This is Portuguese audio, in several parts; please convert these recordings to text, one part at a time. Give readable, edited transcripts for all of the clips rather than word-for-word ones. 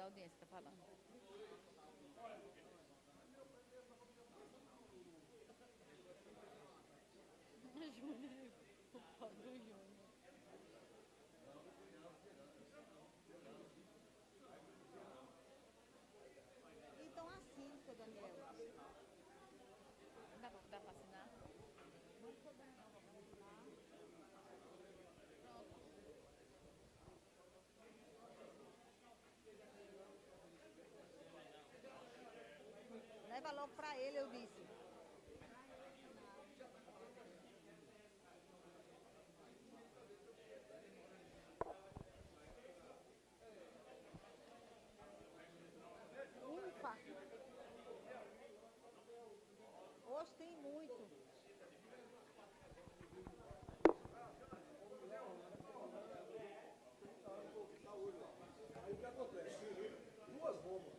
da audiência está falando. Júnior, o pobre Júnior. Então assine, seu Daniel. Dá para assinar? Leva logo para ele, eu disse. Ufa! Hoje tem muito. Aí o que acontece? Duas bombas.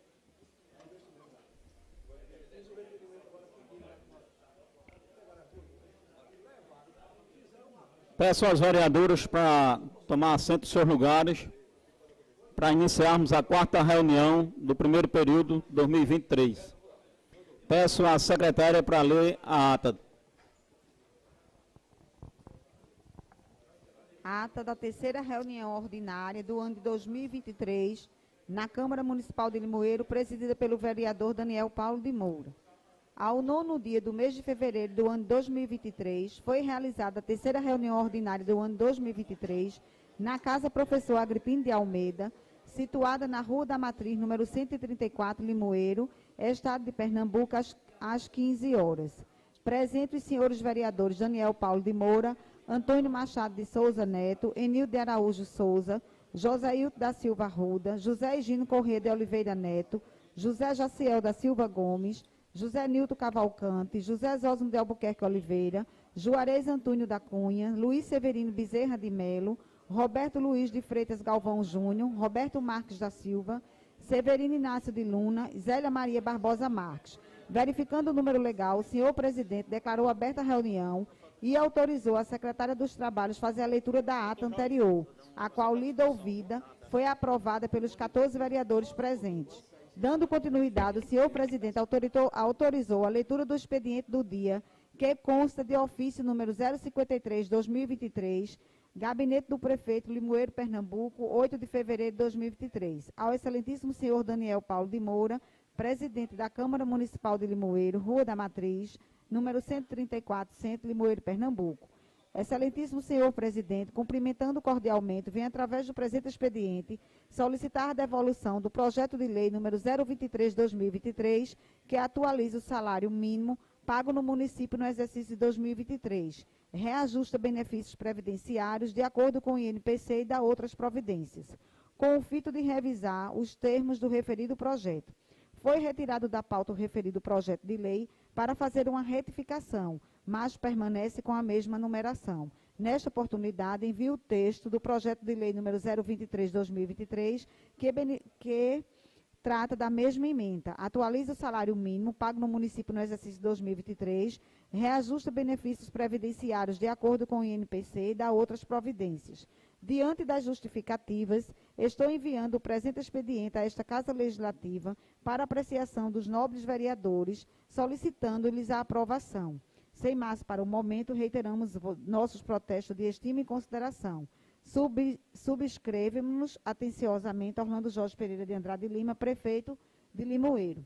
Peço aos vereadores para tomar assento em seus lugares, para iniciarmos a quarta reunião do primeiro período 2023. Peço à secretária para ler a ata. A ata da terceira reunião ordinária do ano de 2023, na Câmara Municipal de Limoeiro, presidida pelo vereador Daniel Paulo de Moura. Ao 9º dia do mês de fevereiro do ano 2023, foi realizada a terceira reunião ordinária do ano 2023, na Casa Professor Agripino de Almeida, situada na Rua da Matriz, número 134, Limoeiro, Estado de Pernambuco, às 15 horas. Presentes os senhores vereadores Daniel Paulo de Moura, Antônio Machado de Souza Neto, Enildo de Araújo Souza, Josailton da Silva Arruda, José Egino Corrêa de Oliveira Neto, José Jaciel da Silva Gomes, José Nilton Cavalcante, José Zósimo de Albuquerque Oliveira, Juarez Antônio da Cunha, Luiz Severino Bezerra de Melo, Roberto Luiz de Freitas Galvão Júnior, Roberto Marques da Silva, Severino Inácio de Luna, Zélia Maria Barbosa Marques. Verificando o número legal, o senhor presidente declarou aberta a reunião e autorizou a secretária dos Trabalhos fazer a leitura da ata anterior, a qual, lida ouvida, foi aprovada pelos 14 vereadores presentes. Dando continuidade, o senhor presidente autorizou a leitura do expediente do dia, que consta de ofício número 053/2023, Gabinete do Prefeito, Limoeiro, Pernambuco, 8 de fevereiro de 2023. Ao excelentíssimo senhor Daniel Paulo de Moura, presidente da Câmara Municipal de Limoeiro, Rua da Matriz, número 134, Centro, Limoeiro, Pernambuco. Excelentíssimo senhor presidente, cumprimentando cordialmente, vem através do presente expediente solicitar a devolução do projeto de lei número 023/2023, que atualiza o salário mínimo pago no município no exercício de 2023, reajusta benefícios previdenciários de acordo com o INPC e dá outras providências, com o fito de revisar os termos do referido projeto. Foi retirado da pauta o referido projeto de lei para fazer uma retificação, mas permanece com a mesma numeração. Nesta oportunidade, envio o texto do projeto de lei número 023/2023, que trata da mesma emenda, atualiza o salário mínimo pago no município no exercício de 2023, reajusta benefícios previdenciários de acordo com o INPC e dá outras providências. Diante das justificativas, estou enviando o presente expediente a esta Casa Legislativa para apreciação dos nobres vereadores, solicitando-lhes a aprovação. Sem mais para o momento, reiteramos nossos protestos de estima e consideração. Subscrevemos atenciosamente Orlando Jorge Pereira de Andrade Lima, prefeito de Limoeiro.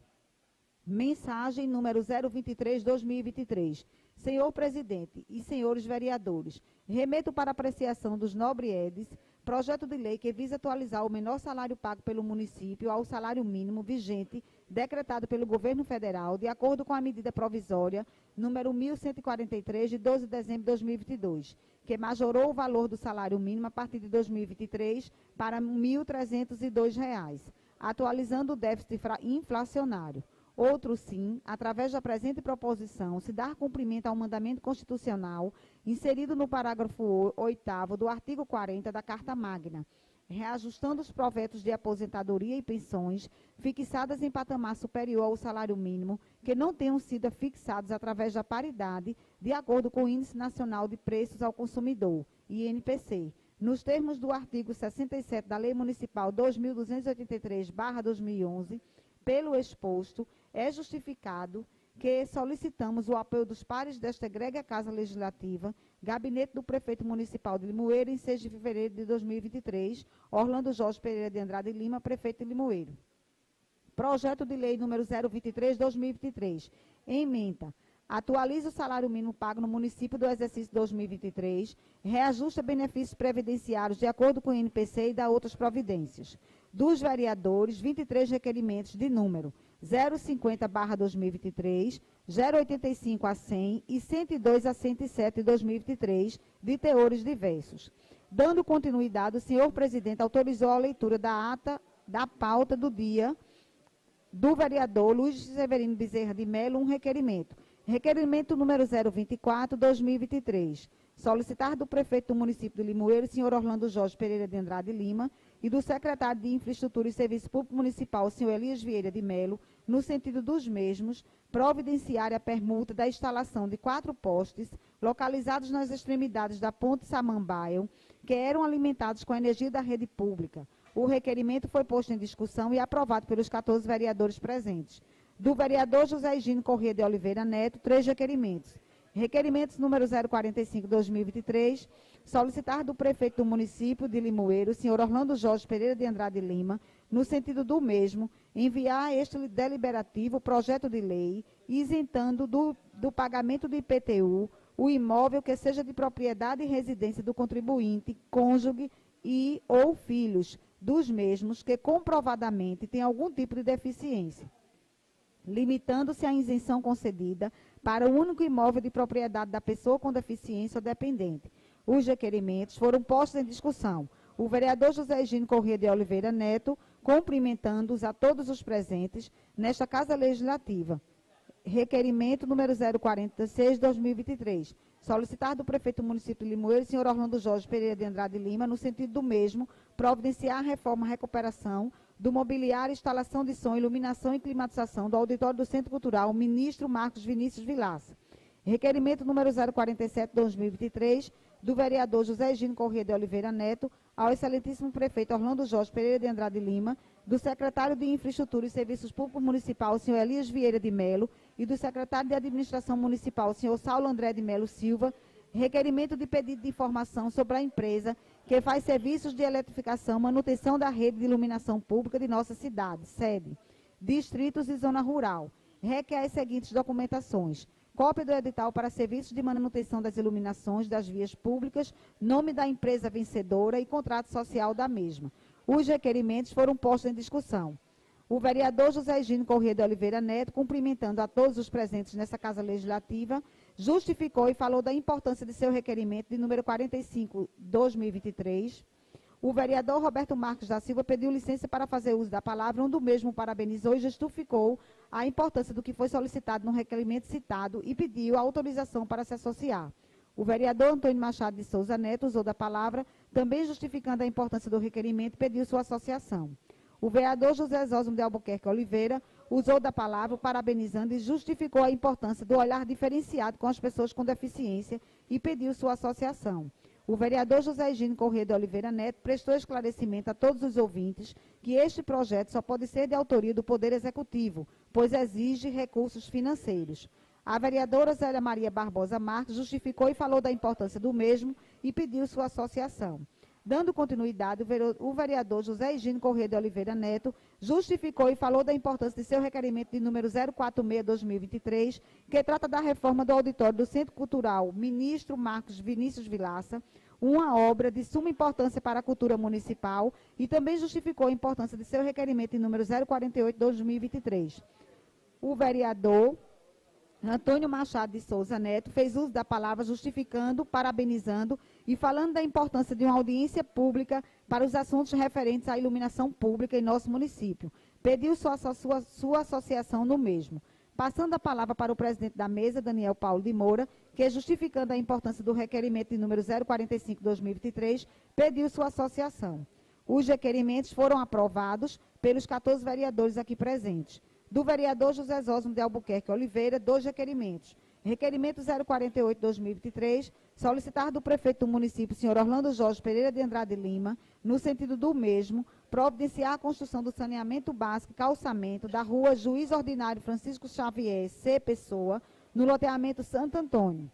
Mensagem número 023/2023. Senhor presidente e senhores vereadores, remeto para apreciação dos nobres edes projeto de lei que visa atualizar o menor salário pago pelo município ao salário mínimo vigente decretado pelo governo federal, de acordo com a medida provisória número 1143, de 12 de dezembro de 2022, que majorou o valor do salário mínimo a partir de 2023 para R$ 1.302, atualizando o déficit inflacionário. Outro sim, através da presente proposição, se dar cumprimento ao mandamento constitucional inserido no parágrafo 8º do artigo 40 da Carta Magna, reajustando os proventos de aposentadoria e pensões fixadas em patamar superior ao salário mínimo, que não tenham sido fixados através da paridade, de acordo com o Índice Nacional de Preços ao Consumidor, INPC, nos termos do artigo 67 da Lei Municipal 2283/2011, pelo exposto, é justificado que solicitamos o apoio dos pares desta egrégea Casa Legislativa, Gabinete do Prefeito Municipal de Limoeiro, em 6 de fevereiro de 2023, Orlando Jorge Pereira de Andrade Lima, Prefeito de Limoeiro. Projeto de Lei número 023/2023, ementa: atualiza o salário mínimo pago no município do exercício 2023, reajusta benefícios previdenciários de acordo com o INPC e dá outras providências. Dos vereadores, 23 requerimentos de número 050/2023, 085 a 100 e 102 a 107 de 2023, de teores diversos. Dando continuidade, o senhor presidente autorizou a leitura da ata da pauta do dia do vereador Luiz Severino Bezerra de Mello, um requerimento. Requerimento número 024/2023. Solicitar do prefeito do município de Limoeiro, senhor Orlando Jorge Pereira de Andrade Lima, e do secretário de Infraestrutura e Serviço Público Municipal, senhor Elias Vieira de Mello, no sentido dos mesmos, providenciar a permuta da instalação de 4 postes localizados nas extremidades da Ponte Samambaio, que eram alimentados com a energia da rede pública. O requerimento foi posto em discussão e aprovado pelos 14 vereadores presentes. Do vereador José Higino Corrêa de Oliveira Neto, 3 requerimentos. Requerimentos número 045/2023, solicitar do prefeito do município de Limoeiro, senhor Orlando Jorge Pereira de Andrade Lima, no sentido do mesmo, enviar a este deliberativo projeto de lei, isentando do pagamento do IPTU o imóvel que seja de propriedade e residência do contribuinte, cônjuge e ou filhos dos mesmos que comprovadamente têm algum tipo de deficiência, limitando-se a isenção concedida para o único imóvel de propriedade da pessoa com deficiência ou dependente. Os requerimentos foram postos em discussão. O vereador José Higino Corrêa de Oliveira Neto, cumprimentando-os a todos os presentes nesta Casa Legislativa. Requerimento número 046/2023. Solicitar do prefeito do município de Limoeiro, senhor Orlando Jorge Pereira de Andrade Lima, no sentido do mesmo, providenciar a reforma e recuperação do mobiliário, instalação de som, iluminação e climatização do auditório do Centro Cultural Ministro Marcos Vinícius Vilaça. Requerimento número 047/2023, do vereador José Higino Corrêa de Oliveira Neto, ao excelentíssimo prefeito Orlando Jorge Pereira de Andrade Lima, do secretário de Infraestrutura e Serviços Públicos Municipal, senhor Elias Vieira de Mello, e do secretário de Administração Municipal, senhor Saulo André de Mello Silva, requerimento de pedido de informação sobre a empresa que faz serviços de eletrificação, manutenção da rede de iluminação pública de nossa cidade, sede, distritos e zona rural. Requer as seguintes documentações: cópia do edital para serviços de manutenção das iluminações das vias públicas, nome da empresa vencedora e contrato social da mesma. Os requerimentos foram postos em discussão. O vereador José Higino Corrêa de Oliveira Neto, cumprimentando a todos os presentes nessa Casa Legislativa, justificou e falou da importância de seu requerimento de número 45/2023. O vereador Roberto Marques da Silva pediu licença para fazer uso da palavra, onde o mesmo parabenizou e justificou a importância do que foi solicitado no requerimento citado e pediu a autorização para se associar. O vereador Antônio Machado de Souza Neto usou da palavra, também justificando a importância do requerimento e pediu sua associação. O vereador José Zósimo de Albuquerque Oliveira usou da palavra, parabenizando e justificou a importância do olhar diferenciado com as pessoas com deficiência e pediu sua associação. O vereador José Higino Corrêa de Oliveira Neto prestou esclarecimento a todos os ouvintes que este projeto só pode ser de autoria do Poder Executivo, pois exige recursos financeiros. A vereadora Zélia Maria Barbosa Marques justificou e falou da importância do mesmo e pediu sua associação. Dando continuidade, o vereador José Higino Corrêa de Oliveira Neto justificou e falou da importância de seu requerimento de número 046/2023, que trata da reforma do auditório do Centro Cultural Ministro Marcos Vinícius Vilaça, uma obra de suma importância para a cultura municipal, e também justificou a importância de seu requerimento de número 048/2023. O vereador Antônio Machado de Souza Neto fez uso da palavra justificando, parabenizando e falando da importância de uma audiência pública para os assuntos referentes à iluminação pública em nosso município. Pediu sua associação no mesmo. Passando a palavra para o presidente da mesa, Daniel Paulo de Moura, que, justificando a importância do requerimento de número 045/2023, pediu sua associação. Os requerimentos foram aprovados pelos 14 vereadores aqui presentes. Do vereador José Zósimo de Albuquerque Oliveira, 2 requerimentos. Requerimento 048/2023, solicitar do prefeito do município, senhor Orlando Jorge Pereira de Andrade Lima, no sentido do mesmo, providenciar a construção do saneamento básico e calçamento da rua Juiz Ordinário Francisco Xavier, C. Pessoa, no loteamento Santo Antônio.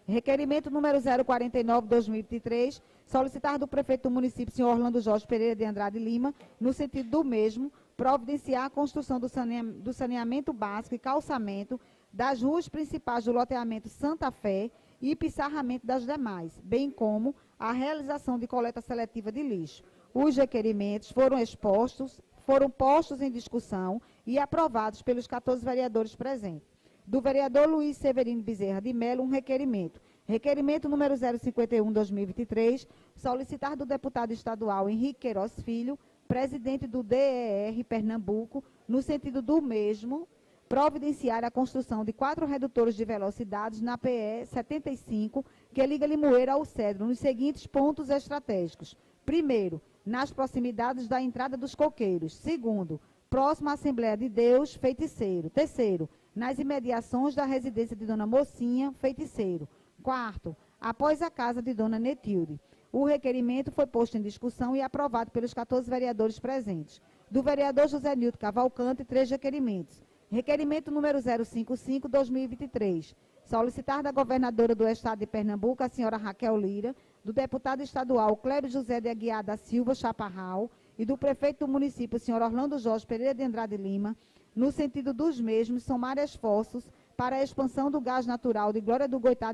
Requerimento número 049/2023, solicitar do prefeito do município, senhor Orlando Jorge Pereira de Andrade Lima, no sentido do mesmo, providenciar a construção do saneamento básico e calçamento das ruas principais do loteamento Santa Fé e pissarramento das demais, bem como a realização de coleta seletiva de lixo. Os requerimentos foram postos em discussão e aprovados pelos 14 vereadores presentes. Do vereador Luiz Severino Bezerra de Melo, um requerimento. Requerimento número 051/2023, solicitar do deputado estadual Henrique Queiroz Filho, presidente do DER Pernambuco, no sentido do mesmo, providenciar a construção de 4 redutores de velocidades na PE 75, que liga Limoeiro ao Cedro, nos seguintes pontos estratégicos. Primeiro, nas proximidades da entrada dos coqueiros. Segundo, próximo à Assembleia de Deus, Feiticeiro. Terceiro, nas imediações da residência de Dona Mocinha, Feiticeiro. Quarto, após a casa de Dona Netilde. O requerimento foi posto em discussão e aprovado pelos 14 vereadores presentes. Do vereador José Nilton Cavalcante, 3 requerimentos. Requerimento número 055/2023, solicitar da governadora do Estado de Pernambuco, a senhora Raquel Lira, do deputado estadual Clébio José de Aguiar da Silva Chaparral e do prefeito do município, senhor Orlando Jorge Pereira de Andrade Lima, no sentido dos mesmos, somar esforços para a expansão do gás natural de Glória do Goitá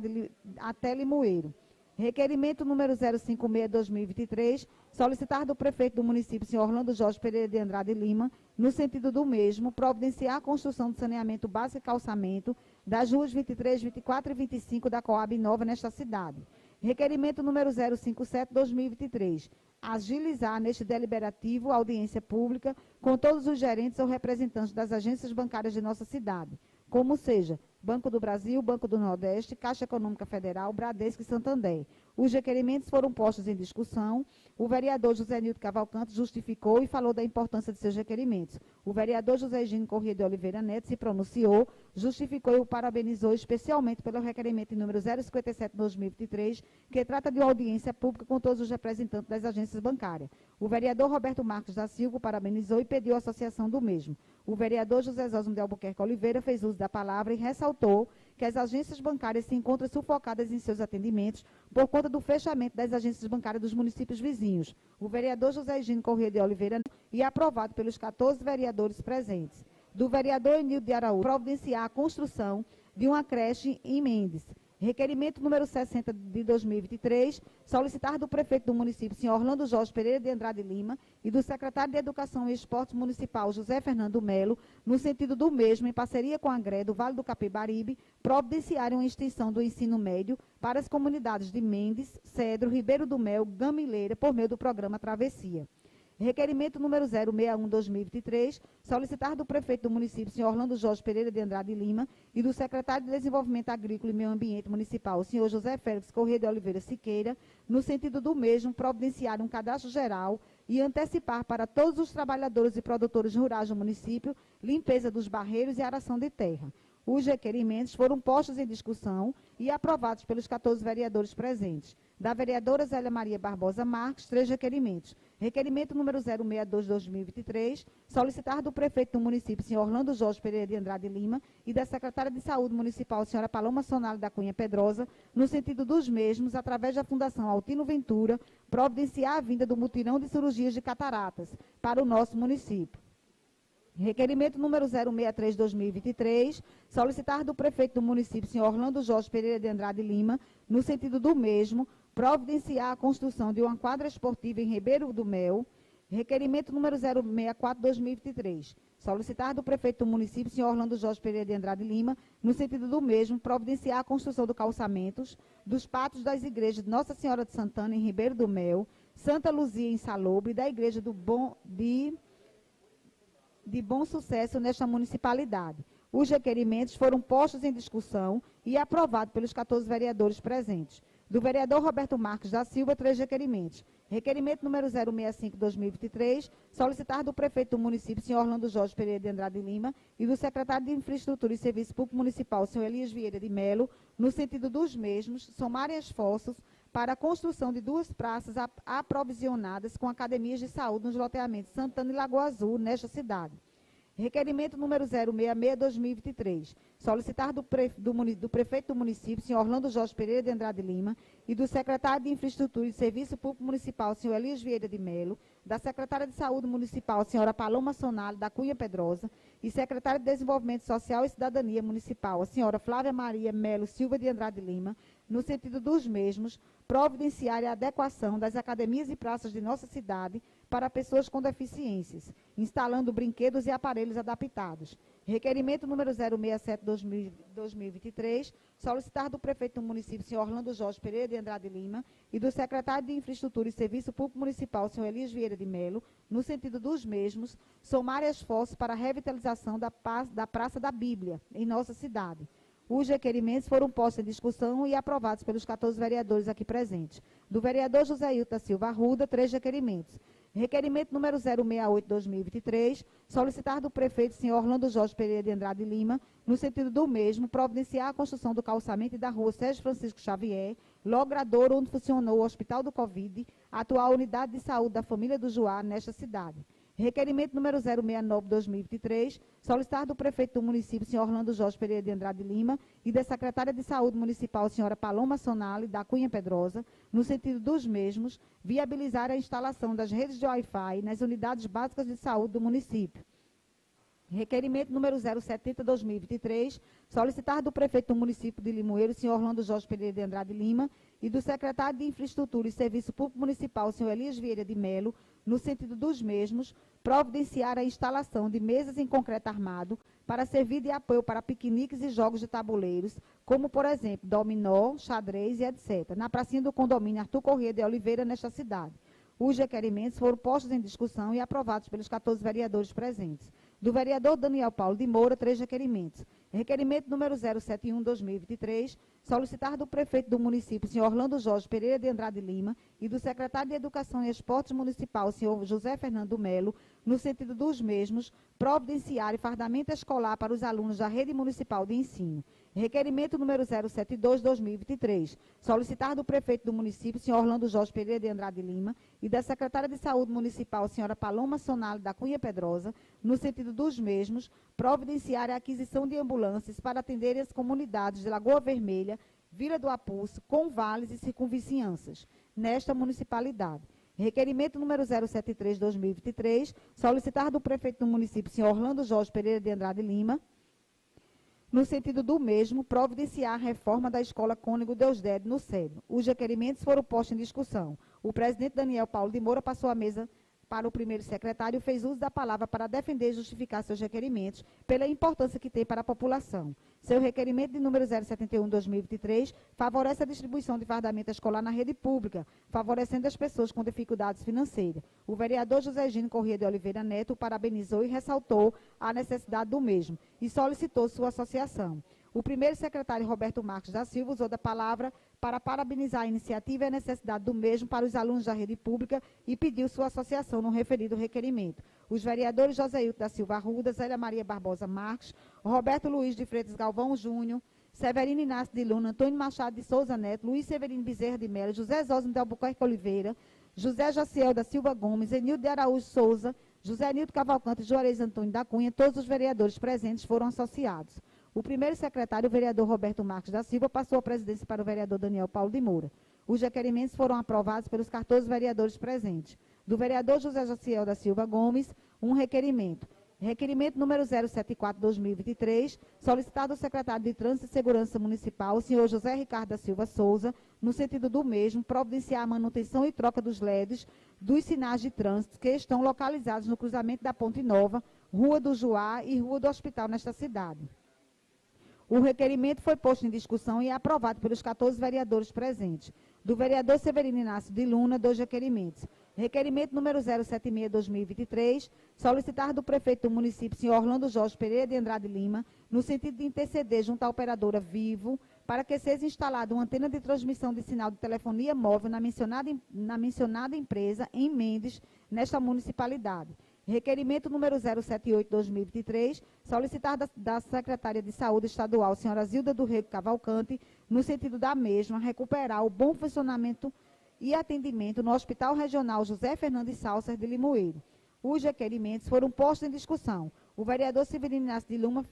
até Limoeiro. Requerimento número 056/2023, solicitar do prefeito do município, senhor Orlando Jorge Pereira de Andrade Lima, no sentido do mesmo, providenciar a construção do saneamento básico e calçamento das ruas 23, 24 e 25 da Coab Nova nesta cidade. Requerimento número 057/2023, agilizar neste deliberativo a audiência pública com todos os gerentes ou representantes das agências bancárias de nossa cidade, como seja Banco do Brasil, Banco do Nordeste, Caixa Econômica Federal, Bradesco e Santander. Os requerimentos foram postos em discussão. O vereador José Nilton Cavalcante justificou e falou da importância de seus requerimentos. O vereador José Egino Corrêa de Oliveira Neto se pronunciou, justificou e o parabenizou especialmente pelo requerimento número 057/2023, que trata de uma audiência pública com todos os representantes das agências bancárias. O vereador Roberto Marcos da Silva o parabenizou e pediu a associação do mesmo. O vereador José Zósimo de Albuquerque Oliveira fez uso da palavra e ressaltou que as agências bancárias se encontram sufocadas em seus atendimentos por conta do fechamento das agências bancárias dos municípios vizinhos. O vereador José Egino Corrêa de Oliveira e aprovado pelos 14 vereadores presentes. Do vereador Enildo de Araújo, providenciar a construção de uma creche em Mendes. Requerimento número 60/2023, solicitar do prefeito do município, senhor Orlando Jorge Pereira de Andrade Lima, e do secretário de Educação e Esportes Municipal, José Fernando Melo, no sentido do mesmo, em parceria com a AGRE do Vale do Capibaribe, providenciarem uma extensão do ensino médio para as comunidades de Mendes, Cedro, Ribeiro do Mel, Gamileira, por meio do programa Travessia. Requerimento número 061/2023, solicitar do prefeito do município, senhor Orlando Jorge Pereira de Andrade Lima, e do secretário de Desenvolvimento Agrícola e Meio Ambiente Municipal, senhor José Félix Corrêa de Oliveira Siqueira, no sentido do mesmo, providenciar um cadastro geral e antecipar para todos os trabalhadores e produtores rurais do município limpeza dos barreiros e aração de terra. Os requerimentos foram postos em discussão e aprovados pelos 14 vereadores presentes. Da vereadora Zélia Maria Barbosa Marques, 3 requerimentos. Requerimento número 062/2023, solicitar do prefeito do município, senhor Orlando Jorge Pereira de Andrade Lima, e da secretária de Saúde Municipal, senhora Paloma Sonali da Cunha Pedrosa, no sentido dos mesmos, através da Fundação Altino Ventura, providenciar a vinda do mutirão de cirurgias de cataratas para o nosso município. Requerimento número 063/2023, solicitar do prefeito do município, senhor Orlando Jorge Pereira de Andrade Lima, no sentido do mesmo, providenciar a construção de uma quadra esportiva em Ribeiro do Mel. Requerimento número 064/2023, solicitar do prefeito do município, senhor Orlando Jorge Pereira de Andrade Lima, no sentido do mesmo, providenciar a construção do calçamentos dos pátios das igrejas de Nossa Senhora de Santana, em Ribeiro do Mel, Santa Luzia, em Salobre, e da igreja de Bom Sucesso nesta municipalidade. Os requerimentos foram postos em discussão e aprovados pelos 14 vereadores presentes. Do vereador Roberto Marques da Silva, 3 requerimentos. Requerimento número 065/2023, solicitar do prefeito do município, senhor Orlando Jorge Pereira de Andrade Lima, e do secretário de Infraestrutura e Serviço Público Municipal, senhor Elias Vieira de Melo, no sentido dos mesmos, somarem esforços para a construção de 2 praças aprovisionadas com academias de saúde nos loteamentos Santana e Lagoa Azul, nesta cidade. Requerimento número 066/2023, solicitar do prefeito do município, senhor Orlando Jorge Pereira de Andrade Lima, e do secretário de Infraestrutura e Serviço Público Municipal, senhor Elias Vieira de Melo, da secretária de Saúde Municipal, senhora Paloma Sonali da Cunha Pedrosa, e secretária de Desenvolvimento Social e Cidadania Municipal, a senhora Flávia Maria Melo Silva de Andrade Lima, no sentido dos mesmos, providenciar a adequação das academias e praças de nossa cidade para pessoas com deficiências, instalando brinquedos e aparelhos adaptados. Requerimento número 067/2023, solicitar do prefeito do município, senhor Orlando Jorge Pereira de Andrade Lima, e do secretário de Infraestrutura e Serviço Público Municipal, senhor Elias Vieira de Melo, no sentido dos mesmos, somar esforços para a revitalização da Praça da Bíblia, em nossa cidade. Os requerimentos foram postos em discussão e aprovados pelos 14 vereadores aqui presentes. Do vereador José Hilton da Silva Arruda, 3 requerimentos. Requerimento número 068/2023, solicitar do prefeito, senhor Orlando Jorge Pereira de Andrade Lima, no sentido do mesmo, providenciar a construção do calçamento da rua Sérgio Francisco Xavier, Logrador, onde funcionou o Hospital do Covid, a atual unidade de saúde da família do Juá, nesta cidade. Requerimento número 069/2023, solicitar do prefeito do município, senhor Orlando Jorge Pereira de Andrade Lima, e da secretária de Saúde Municipal, senhora Paloma Sonali, da Cunha Pedrosa, no sentido dos mesmos, viabilizar a instalação das redes de Wi-Fi nas unidades básicas de saúde do município. Requerimento número 070/2023, solicitar do prefeito do município de Limoeiro, senhor Orlando Jorge Pereira de Andrade Lima, e do secretário de Infraestrutura e Serviço Público Municipal, senhor Elias Vieira de Melo, no sentido dos mesmos, providenciar a instalação de mesas em concreto armado para servir de apoio para piqueniques e jogos de tabuleiros, como, por exemplo, dominó, xadrez e etc., na pracinha do condomínio Arthur Corrêa de Oliveira, nesta cidade. Os requerimentos foram postos em discussão e aprovados pelos 14 vereadores presentes. Do vereador Daniel Paulo de Moura, 3 requerimentos. Requerimento número 071/2023, solicitar do prefeito do município, senhor Orlando Jorge Pereira de Andrade Lima, e do secretário de Educação e Esportes Municipal, senhor José Fernando Melo, no sentido dos mesmos, providenciar fardamento escolar para os alunos da rede municipal de ensino. Requerimento número 072/2023, solicitar do prefeito do município, senhor Orlando Jorge Pereira de Andrade Lima, e da secretária de Saúde Municipal, senhora Paloma Sonali da Cunha Pedrosa, no sentido dos mesmos, providenciar a aquisição de ambulâncias para atender as comunidades de Lagoa Vermelha, Vila do Apulso, Convales e circunvizinhanças, nesta municipalidade. Requerimento número 073/2023, solicitar do prefeito do município, senhor Orlando Jorge Pereira de Andrade Lima, no sentido do mesmo, providenciar a reforma da Escola Cônego Deusdede, no Cedro. Os requerimentos foram postos em discussão. O presidente Daniel Paulo de Moura passou a mesa para o primeiro secretário e fez uso da palavra para defender e justificar seus requerimentos pela importância que tem para a população. Seu requerimento de número 071/2023 favorece a distribuição de fardamento escolar na rede pública, favorecendo as pessoas com dificuldades financeiras. O vereador José Gino Corrêa de Oliveira Neto o parabenizou e ressaltou a necessidade do mesmo e solicitou sua associação. O primeiro secretário, Roberto Marques da Silva, usou da palavra para parabenizar a iniciativa e a necessidade do mesmo para os alunos da rede pública e pediu sua associação no referido requerimento. Os vereadores José Hilton da Silva Arruda, Zélia Maria Barbosa Marques, Roberto Luiz de Freitas Galvão Júnior, Severino Inácio de Luna, Antônio Machado de Souza Neto, Luiz Severino Bezerra de Mello, José Zósimo de Albuquerque Oliveira, José Jaciel da Silva Gomes, Enildo de Araújo Souza, José Nildo Cavalcante e Juarez Antônio da Cunha, todos os vereadores presentes foram associados. O primeiro secretário, o vereador Roberto Marques da Silva, passou a presidência para o vereador Daniel Paulo de Moura. Os requerimentos foram aprovados pelos 14 vereadores presentes. Do vereador José Jaciel da Silva Gomes, um requerimento. Requerimento número 074/2023, solicitado ao secretário de Trânsito e Segurança Municipal, o senhor José Ricardo da Silva Souza, no sentido do mesmo, providenciar a manutenção e troca dos LEDs dos sinais de trânsito que estão localizados no cruzamento da Ponte Nova, Rua do Juá e Rua do Hospital nesta cidade. O requerimento foi posto em discussão e é aprovado pelos 14 vereadores presentes. Do vereador Severino Inácio de Luna, 2 requerimentos. Requerimento número 076/2023, solicitar do prefeito do município, senhor Orlando Jorge Pereira de Andrade Lima, no sentido de interceder junto à operadora Vivo, para que seja instalada uma antena de transmissão de sinal de telefonia móvel na mencionada empresa em Mendes, nesta municipalidade. Requerimento número 078/2023, solicitar da Secretária de Saúde Estadual, senhora Zilda do Rego Cavalcante, no sentido da mesma, recuperar o bom funcionamento e atendimento no Hospital Regional José Fernandes Salser de Limoeiro. Os requerimentos foram postos em discussão. O vereador Severino Inácio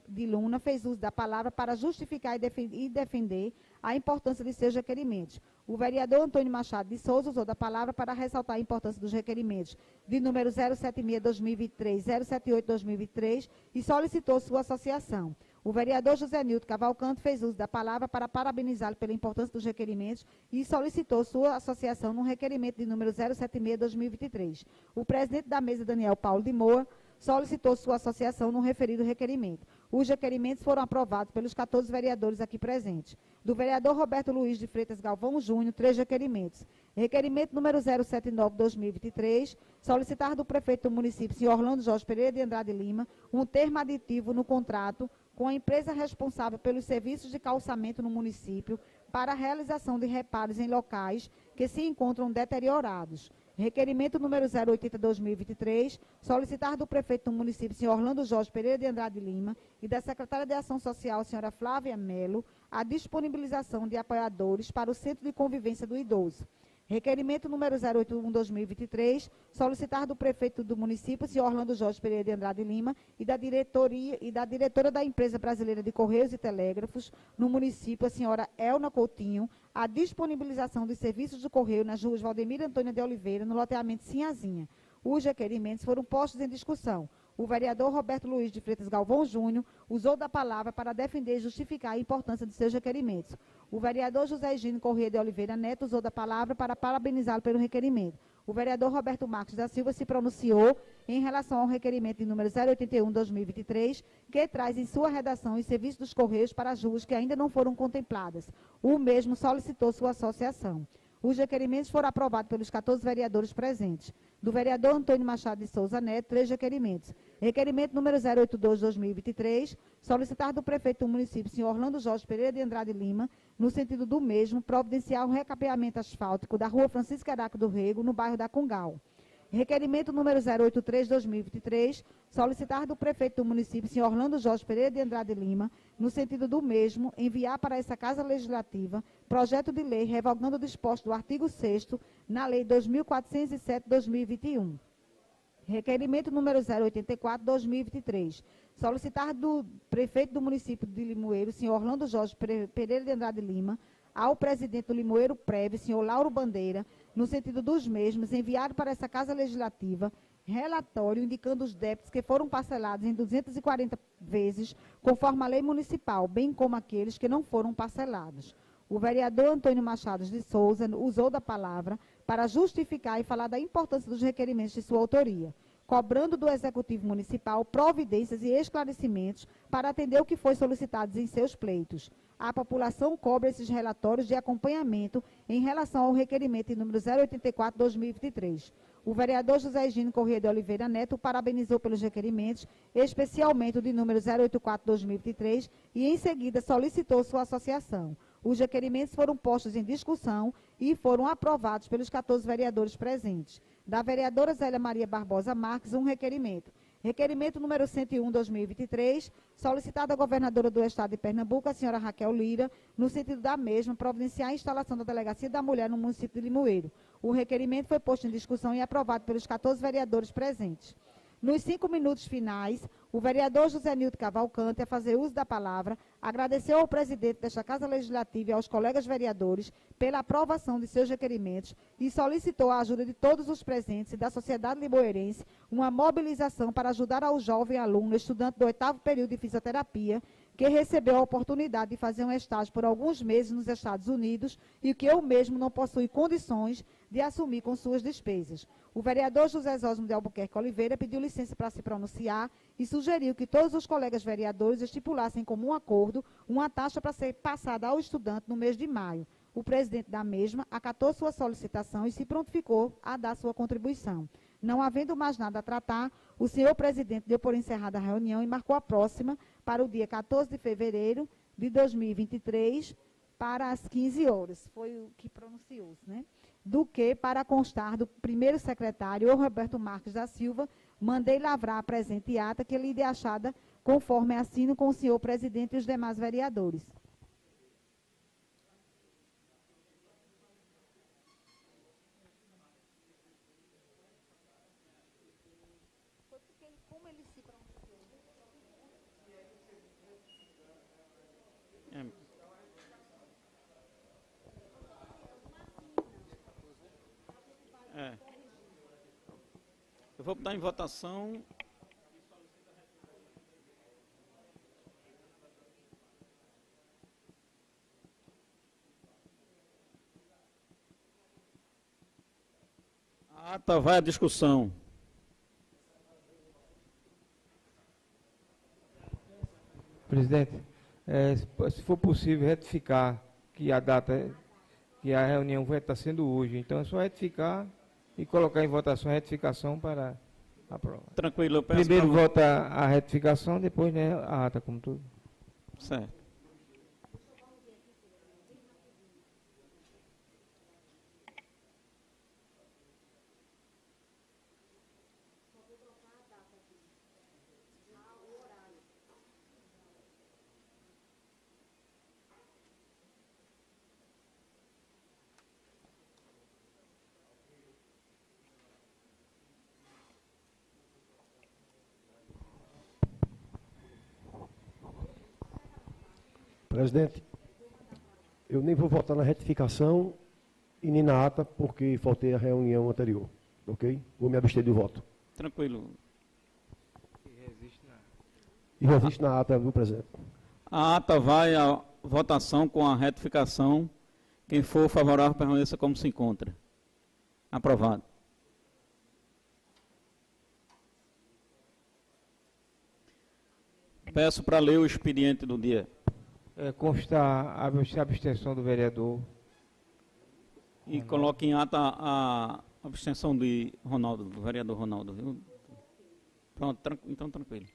de Luna fez uso da palavra para justificar e defender a importância de seus requerimentos. O vereador Antônio Machado de Souza usou da palavra para ressaltar a importância dos requerimentos de número 076/2023, 078/2023 e solicitou sua associação. O vereador José Nilton Cavalcante fez uso da palavra para parabenizá-lo pela importância dos requerimentos e solicitou sua associação no requerimento de número 076/2023. O presidente da mesa, Daniel Paulo de Moura, solicitou sua associação no referido requerimento. Os requerimentos foram aprovados pelos 14 vereadores aqui presentes. Do vereador Roberto Luiz de Freitas Galvão Júnior, 3 requerimentos. Requerimento número 079/2023, solicitar do prefeito do município, senhor Orlando Jorge Pereira de Andrade Lima, um termo aditivo no contrato com a empresa responsável pelos serviços de calçamento no município para a realização de reparos em locais que se encontram deteriorados. Requerimento número 080/2023, solicitar do prefeito do município, senhor Orlando Jorge Pereira de Andrade Lima, e da secretária de Ação Social, senhora Flávia Melo, a disponibilização de apoiadores para o Centro de Convivência do Idoso. Requerimento número 081/2023, solicitar do prefeito do município, senhor Orlando Jorge Pereira de Andrade Lima, e da diretora da Empresa Brasileira de Correios e Telégrafos no município, a senhora Elna Coutinho, a disponibilização de serviços de correio nas ruas Valdemir Antônia de Oliveira, no loteamento Sinhazinha. Os requerimentos foram postos em discussão. O vereador Roberto Luiz de Freitas Galvão Júnior usou da palavra para defender e justificar a importância de seus requerimentos. O vereador José Egino Corrêa de Oliveira Neto usou da palavra para parabenizá-lo pelo requerimento. O vereador Roberto Marcos da Silva se pronunciou em relação ao requerimento de número 081/2023, que traz em sua redação os serviços dos Correios para as ruas que ainda não foram contempladas. O mesmo solicitou sua associação. Os requerimentos foram aprovados pelos 14 vereadores presentes. Do vereador Antônio Machado de Souza Neto, 3 requerimentos. Requerimento número 082/2023, solicitar do prefeito do município, senhor Orlando Jorge Pereira de Andrade Lima, no sentido do mesmo, providenciar o recapeamento asfáltico da rua Francisco Araco do Rego, no bairro da Cungal. Requerimento número 083/2023, solicitar do prefeito do município, senhor Orlando Jorge Pereira de Andrade Lima, no sentido do mesmo, enviar para essa Casa Legislativa projeto de lei revogando o disposto do artigo 6º na Lei 2407/2021. Requerimento número 084/2023, solicitar do prefeito do município de Limoeiro, senhor Orlando Jorge Pereira de Andrade Lima, ao presidente do Limoeiro Prévio, senhor Lauro Bandeira, no sentido dos mesmos, enviar para essa Casa Legislativa relatório indicando os débitos que foram parcelados em 240 vezes, conforme a lei municipal, bem como aqueles que não foram parcelados. O vereador Antônio Machado de Souza usou da palavra para justificar e falar da importância dos requerimentos de sua autoria, cobrando do Executivo Municipal providências e esclarecimentos para atender o que foi solicitado em seus pleitos. A população cobra esses relatórios de acompanhamento em relação ao requerimento de número 084/2023. O vereador José Egino Corrêa de Oliveira Neto parabenizou pelos requerimentos, especialmente o de número 084/2023, e em seguida solicitou sua associação. Os requerimentos foram postos em discussão e foram aprovados pelos 14 vereadores presentes. Da vereadora Zélia Maria Barbosa Marques, um requerimento. Requerimento número 101/2023, solicitado à governadora do Estado de Pernambuco, a senhora Raquel Lira, no sentido da mesma, providenciar a instalação da Delegacia da Mulher no município de Limoeiro. O requerimento foi posto em discussão e aprovado pelos 14 vereadores presentes. Nos 5 minutos finais, o vereador José Nilton Cavalcante, a fazer uso da palavra, agradeceu ao presidente desta Casa Legislativa e aos colegas vereadores pela aprovação de seus requerimentos e solicitou a ajuda de todos os presentes e da sociedade limoeirense uma mobilização para ajudar ao jovem aluno, estudante do 8º período de fisioterapia, que recebeu a oportunidade de fazer um estágio por alguns meses nos Estados Unidos e que eu mesmo não possui condições de assumir com suas despesas. O vereador José Zósimo de Albuquerque Oliveira pediu licença para se pronunciar e sugeriu que todos os colegas vereadores estipulassem como um acordo uma taxa para ser passada ao estudante no mês de maio. O presidente da mesma acatou sua solicitação e se prontificou a dar sua contribuição. Não havendo mais nada a tratar, o senhor presidente deu por encerrada a reunião e marcou a próxima para o dia 14 de fevereiro de 2023, para as 15 horas, foi o que pronunciou-se, né? Do que, para constar do primeiro secretário, o Roberto Marques da Silva, mandei lavrar a presente ata que lhe dê achada, conforme assino com o senhor presidente e os demais vereadores. É. Eu vou botar em votação. A ata vai à discussão. Presidente, se for possível retificar que a data, que a reunião vai estar sendo hoje, então é só retificar e colocar em votação a retificação para aprovar. Tranquilo, eu peço. Primeiro vota a retificação, depois, né, a ata como tudo. Certo. Presidente, eu nem vou votar na retificação e nem na ata, porque faltei a reunião anterior, ok? Vou me abster do voto. Tranquilo. E resisto na ata, viu, presidente? A ata vai à votação com a retificação. Quem for favorável permaneça como se encontra. Aprovado. Peço para ler o expediente do dia. Constar a abstenção do vereador. E coloque em ata a abstenção de Ronaldo, do vereador Ronaldo. Viu? Pronto, então tranquilo.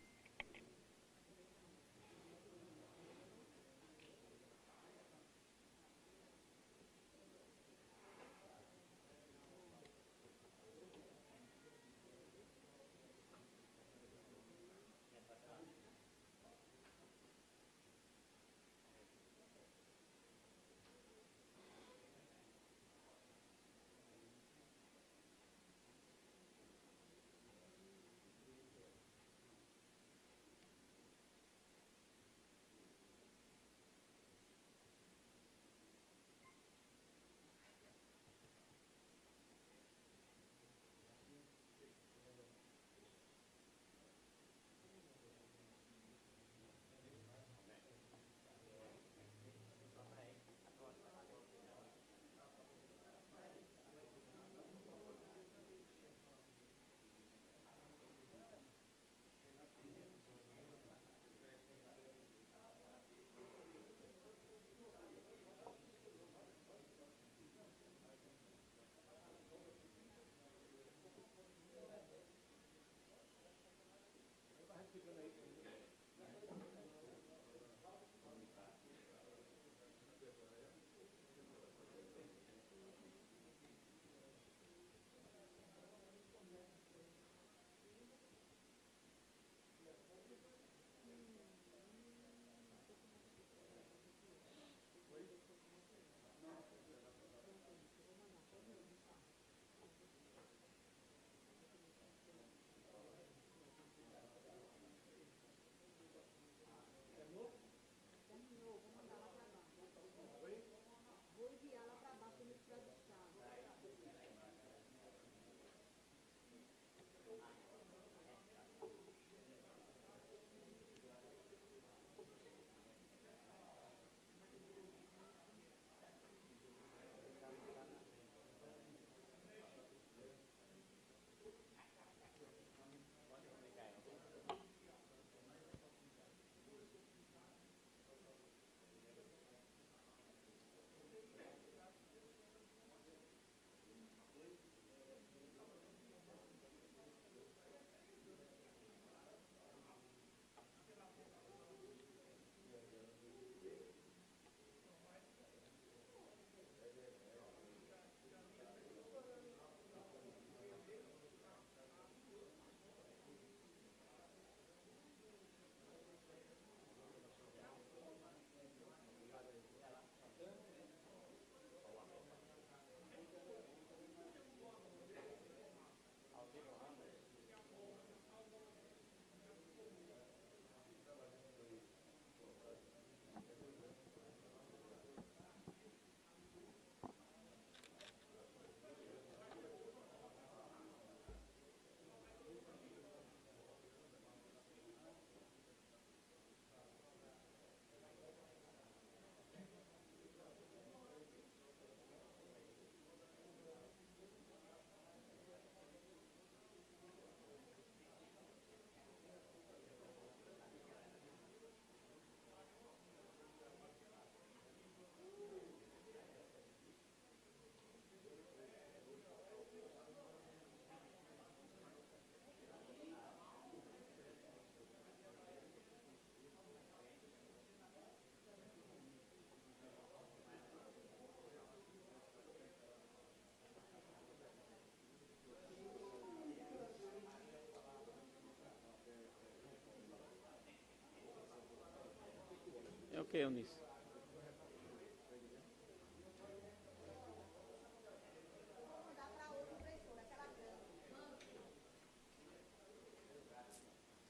que, Eunice?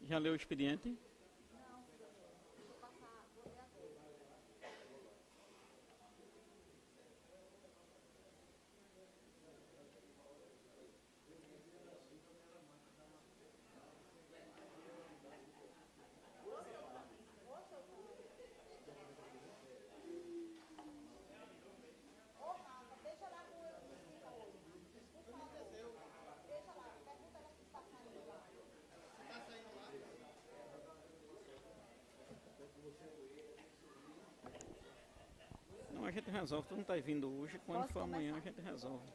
Já leu o expediente? Não, a gente resolve. Tu não está vindo hoje, quando Posso for amanhã a começar? gente resolve.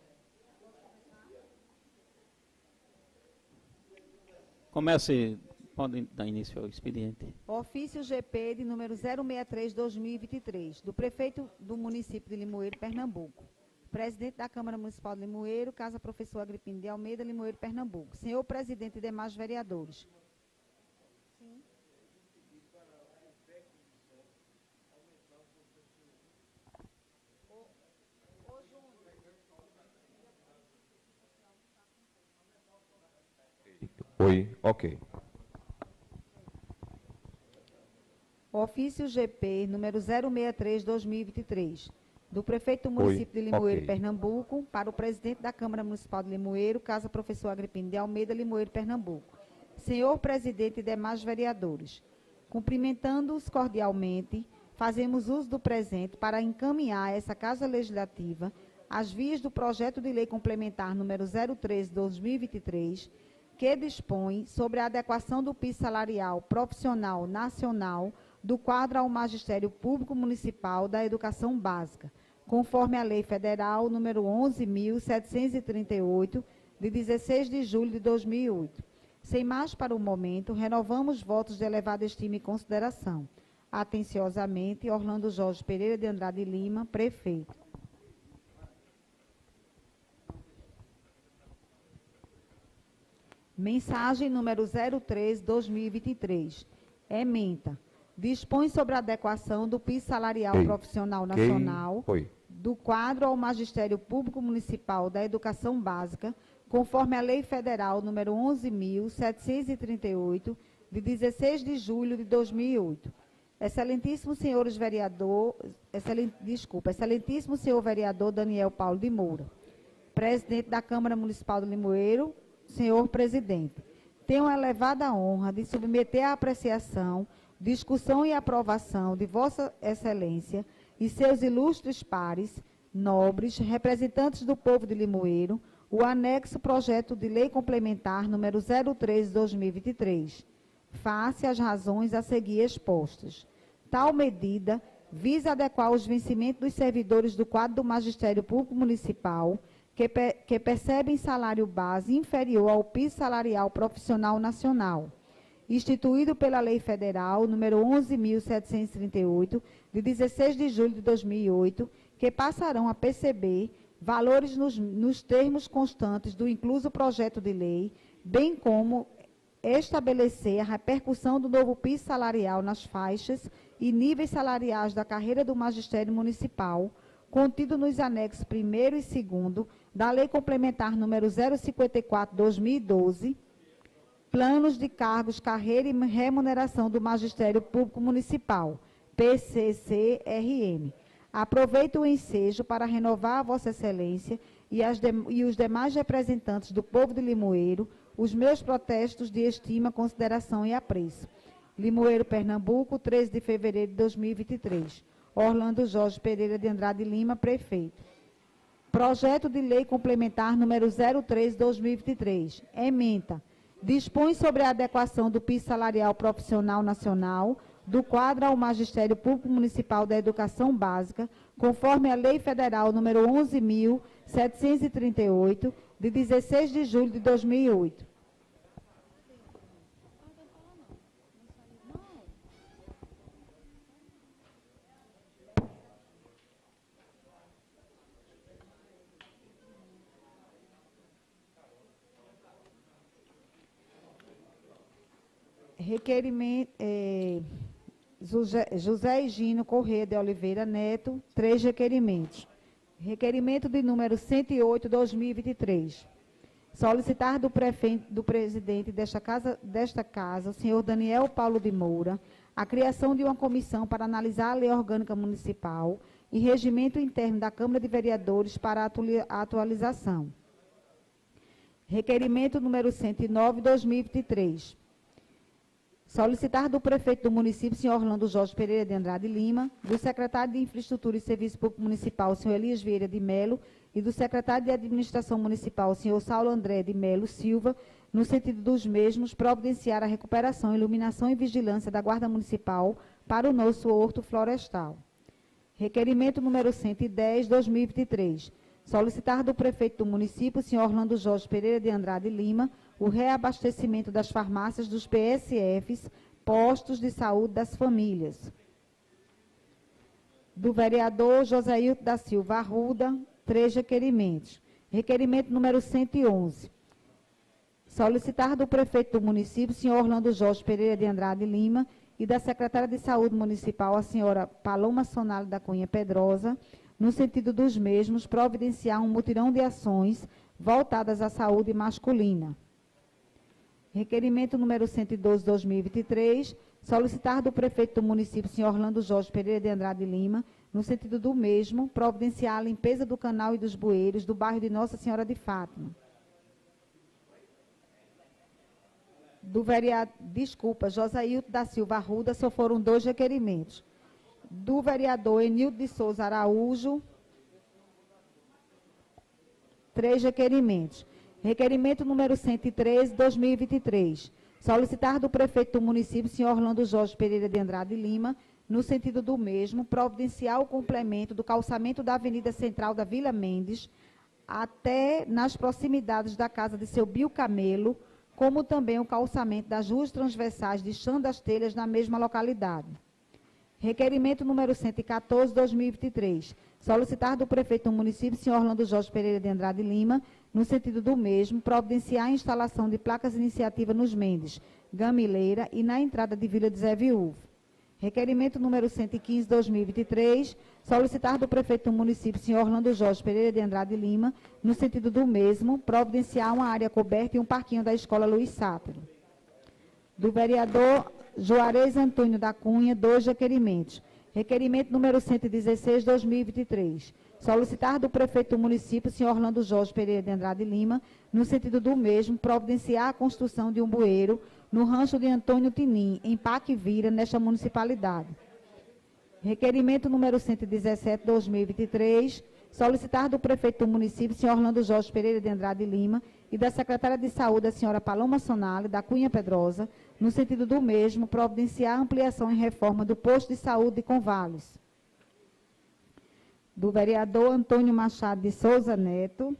Comece, pode dar início ao expediente. Ofício GP de número 063/2023, do prefeito do município de Limoeiro, Pernambuco. Presidente da Câmara Municipal de Limoeiro, Casa Professor Agripino de Almeida, Limoeiro, Pernambuco. Senhor presidente e demais vereadores. Oi, ok. Ofício GP número 063/2023, do prefeito do município de Limoeiro, ok. Pernambuco, para o presidente da Câmara Municipal de Limoeiro, Casa Professor Agripino de Almeida, Limoeiro, Pernambuco. Senhor presidente e demais vereadores, cumprimentando-os cordialmente, fazemos uso do presente para encaminhar a essa Casa Legislativa as vias do projeto de lei complementar número 013/2023, que dispõe sobre a adequação do piso salarial profissional nacional do quadro ao Magistério Público Municipal da Educação Básica, conforme a Lei Federal número 11.738, de 16 de julho de 2008. Sem mais para o momento, renovamos votos de elevada estima e consideração. Atenciosamente, Orlando Jorge Pereira de Andrade Lima, prefeito. Mensagem número 03/2023. Ementa. Dispõe sobre a adequação do piso salarial profissional nacional Oi. do quadro ao Magistério Público Municipal da Educação Básica, conforme a Lei Federal número 11.738, de 16 de julho de 2008. Excelentíssimo senhor vereador Daniel Paulo de Moura, presidente da Câmara Municipal de Limoeiro, senhor presidente, tenho a elevada honra de submeter à apreciação, discussão e aprovação de Vossa Excelência e seus ilustres pares, nobres, representantes do povo de Limoeiro, o anexo projeto de lei complementar número 03/2023, face às razões a seguir expostas. Tal medida visa adequar os vencimentos dos servidores do quadro do Magistério Público Municipal que percebem salário base inferior ao piso salarial profissional nacional, instituído pela Lei Federal número 11.738, de 16 de julho de 2008, que passarão a perceber valores nos termos constantes do incluso projeto de lei, bem como estabelecer a repercussão do novo piso salarial nas faixas e níveis salariais da carreira do magistério municipal, contido nos anexos 1º e 2º da Lei Complementar número 054/2012, Planos de Cargos, Carreira e Remuneração do Magistério Público Municipal, PCCRM. Aproveito o ensejo para renovar a Vossa Excelência e os demais representantes do povo de Limoeiro os meus protestos de estima, consideração e apreço. Limoeiro, Pernambuco, 13 de fevereiro de 2023. Orlando Jorge Pereira de Andrade Lima, prefeito. Projeto de lei complementar número 03/2023. Ementa. Dispõe sobre a adequação do piso salarial profissional nacional do quadro ao Magistério Público Municipal da Educação Básica, conforme a Lei Federal número 11.738, de 16 de julho de 2008. Requerimento, José Higino Corrêa de Oliveira Neto, 3 requerimentos. Requerimento de número 108/2023. Solicitar do presidente desta casa, o senhor Daniel Paulo de Moura, a criação de uma comissão para analisar a lei orgânica municipal e regimento interno da Câmara de Vereadores para a atualização. Requerimento número 109/2023. Solicitar do prefeito do município, senhor Orlando Jorge Pereira de Andrade Lima, do secretário de Infraestrutura e Serviço Público Municipal, senhor Elias Vieira de Melo, e do secretário de Administração Municipal, senhor Saulo André de Melo Silva, no sentido dos mesmos, providenciar a recuperação, iluminação e vigilância da Guarda Municipal para o nosso horto florestal. Requerimento número 110/2023. Solicitar do prefeito do município, senhor Orlando Jorge Pereira de Andrade Lima, o reabastecimento das farmácias dos PSFs, postos de saúde das famílias. Do vereador Joséilton da Silva Arruda, 3 requerimentos. Requerimento número 111. Solicitar do prefeito do município, senhor Orlando Jorge Pereira de Andrade Lima, e da secretária de Saúde Municipal, a senhora Paloma Sonali da Cunha Pedrosa, no sentido dos mesmos, providenciar um mutirão de ações voltadas à saúde masculina. Requerimento número 112/2023, solicitar do prefeito do município, senhor Orlando Jorge Pereira de Andrade Lima, no sentido do mesmo, providenciar a limpeza do canal e dos bueiros do bairro de Nossa Senhora de Fátima. Do vereador, Joséilton da Silva Arruda, só foram 2 requerimentos. Do vereador Enildo de Souza Araújo, 3 requerimentos. Requerimento número 113/2023. Solicitar do prefeito do município, senhor Orlando Jorge Pereira de Andrade Lima, no sentido do mesmo, providenciar o complemento do calçamento da Avenida Central da Vila Mendes, até nas proximidades da casa de seu Bio Camelo, como também o calçamento das ruas transversais de Chão das Telhas na mesma localidade. Requerimento número 114/2023. Solicitar do prefeito do município, senhor Orlando Jorge Pereira de Andrade Lima, no sentido do mesmo, providenciar a instalação de placas de iniciativa nos Mendes, Gamileira e na entrada de Vila de Zé Viúvo. Requerimento número 115/2023. Solicitar do prefeito do município, senhor Orlando Jorge Pereira de Andrade Lima, no sentido do mesmo, providenciar uma área coberta e um parquinho da Escola Luiz Sátiro. Do vereador Juarez Antônio da Cunha, 2 requerimentos. Requerimento número 116/2023. Solicitar do prefeito do município, senhor Orlando Jorge Pereira de Andrade Lima, no sentido do mesmo, providenciar a construção de um bueiro no rancho de Antônio Tinim, em Paquivira, nesta municipalidade. Requerimento número 117/2023. Solicitar do prefeito do município, senhor Orlando Jorge Pereira de Andrade Lima, e da secretária de Saúde, a senhora Paloma Sonali, da Cunha Pedrosa, no sentido do mesmo, providenciar a ampliação e reforma do posto de saúde de Convales. Do vereador Antônio Machado de Souza Neto,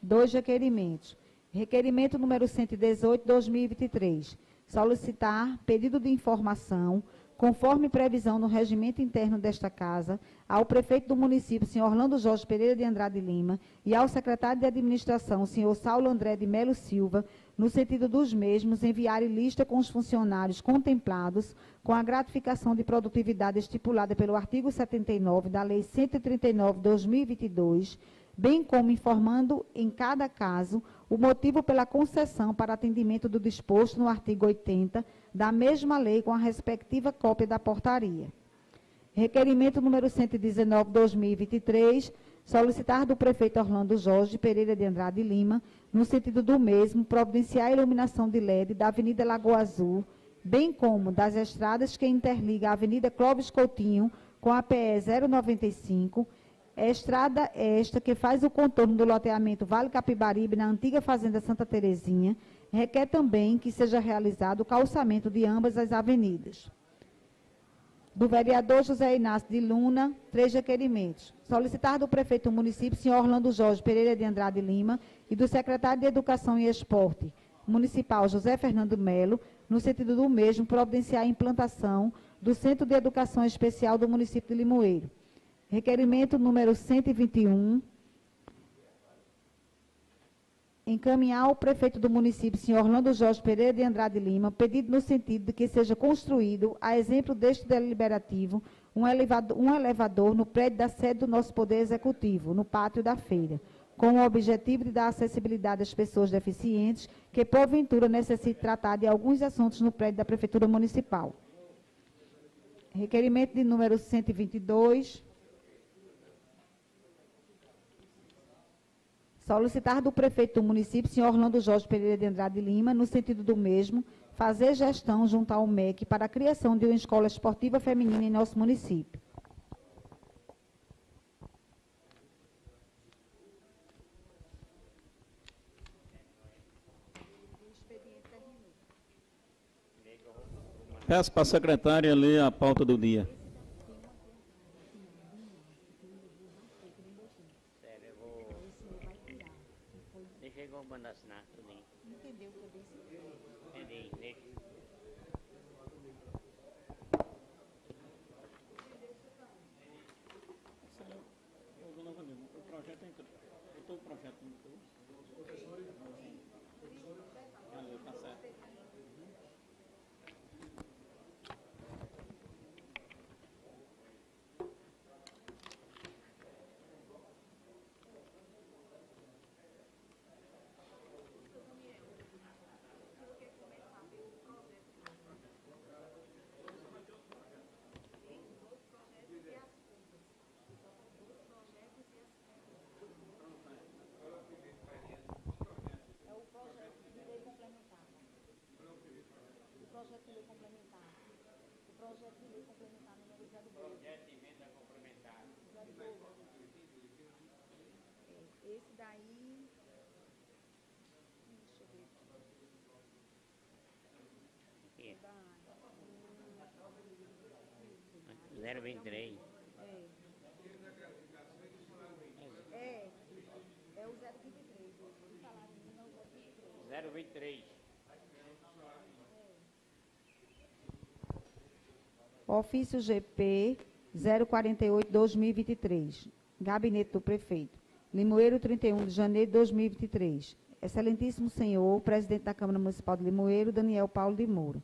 2 requerimentos. Requerimento número 118/2023. Solicitar pedido de informação, conforme previsão no regimento interno desta casa, ao prefeito do município, senhor Orlando Jorge Pereira de Andrade Lima, e ao secretário de administração, senhor Saulo André de Melo Silva, no sentido dos mesmos, enviarem lista com os funcionários contemplados com a gratificação de produtividade estipulada pelo artigo 79 da Lei 139/2022, bem como informando, em cada caso, o motivo pela concessão para atendimento do disposto no artigo 80 da mesma lei, com a respectiva cópia da portaria. Requerimento número 119/2023, solicitar do prefeito Orlando Jorge Pereira de Andrade Lima, no sentido do mesmo, providenciar a iluminação de LED da Avenida Lagoa Azul, bem como das estradas que interligam a Avenida Clóvis Coutinho com a PE 095, estrada esta que faz o contorno do loteamento Vale Capibaribe, na antiga Fazenda Santa Terezinha, requer também que seja realizado o calçamento de ambas as avenidas. Do vereador José Inácio de Luna, 3 requerimentos. Solicitar do prefeito do município, senhor Orlando Jorge Pereira de Andrade Lima, e do secretário de Educação e Esporte Municipal, José Fernando Melo, no sentido do mesmo, providenciar a implantação do Centro de Educação Especial do município de Limoeiro. Requerimento número 121. encaminhar ao prefeito do município, senhor Orlando Jorge Pereira de Andrade Lima, pedido no sentido de que seja construído, a exemplo deste deliberativo, um elevador no prédio da sede do nosso Poder Executivo, no pátio da feira, com o objetivo de dar acessibilidade às pessoas deficientes que, porventura, necessitem tratar de alguns assuntos no prédio da Prefeitura Municipal. Requerimento de número 122. Solicitar do prefeito do município, senhor Orlando Jorge Pereira de Andrade Lima, no sentido do mesmo, fazer gestão junto ao MEC para a criação de uma escola esportiva feminina em nosso município. Peço para a secretária ler a pauta do dia. Deixa eu mandar assinar tudo aí. Entendeu o que eu disse? Entendi, deixa. O projeto entrou. Botou o projeto no entrou. Valeu, tá certo. Esse daí... Deixa eu ver. Aqui. 023. É o 023. 023. Ofício GP 048-2023. Gabinete do Prefeito. Limoeiro, 31 de janeiro de 2023. Excelentíssimo senhor, presidente da Câmara Municipal de Limoeiro, Daniel Paulo de Moura.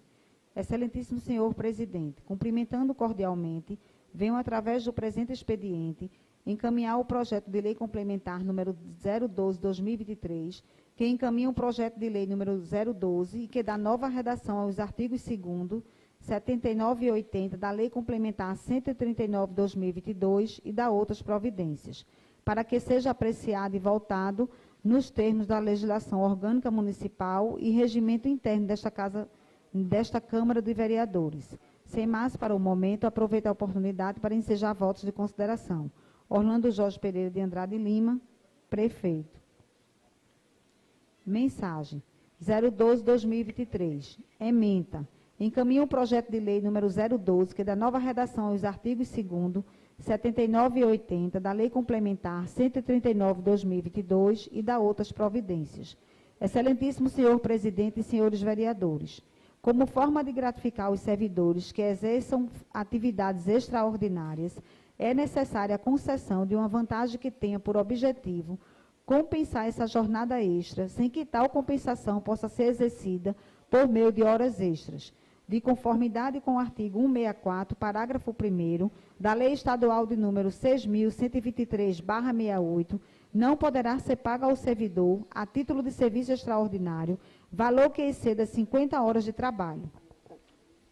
Excelentíssimo senhor presidente, cumprimentando cordialmente, venho, através do presente expediente, encaminhar o projeto de lei complementar número 012-2023, que encaminha o projeto de lei número 012 e que dá nova redação aos artigos 2º, 79 e 80 da Lei Complementar 139/2022 e da outras providências, para que seja apreciado e votado nos termos da legislação orgânica municipal e regimento interno desta Câmara de Vereadores. Sem mais para o momento, aproveito a oportunidade para ensejar votos de consideração. Orlando Jorge Pereira de Andrade Lima, prefeito. Mensagem 012/2023. Ementa. Encaminha o projeto de lei número 012, que dá nova redação aos artigos 2º, 79 e 80 da Lei Complementar 139/2022 e da outras providências. Excelentíssimo senhor presidente e senhores vereadores, como forma de gratificar os servidores que exerçam atividades extraordinárias, é necessária a concessão de uma vantagem que tenha por objetivo compensar essa jornada extra, sem que tal compensação possa ser exercida por meio de horas extras, de conformidade com o artigo 164, parágrafo 1º, da Lei Estadual de número 6.123/68, não poderá ser paga ao servidor, a título de serviço extraordinário, valor que exceda 50 horas de trabalho.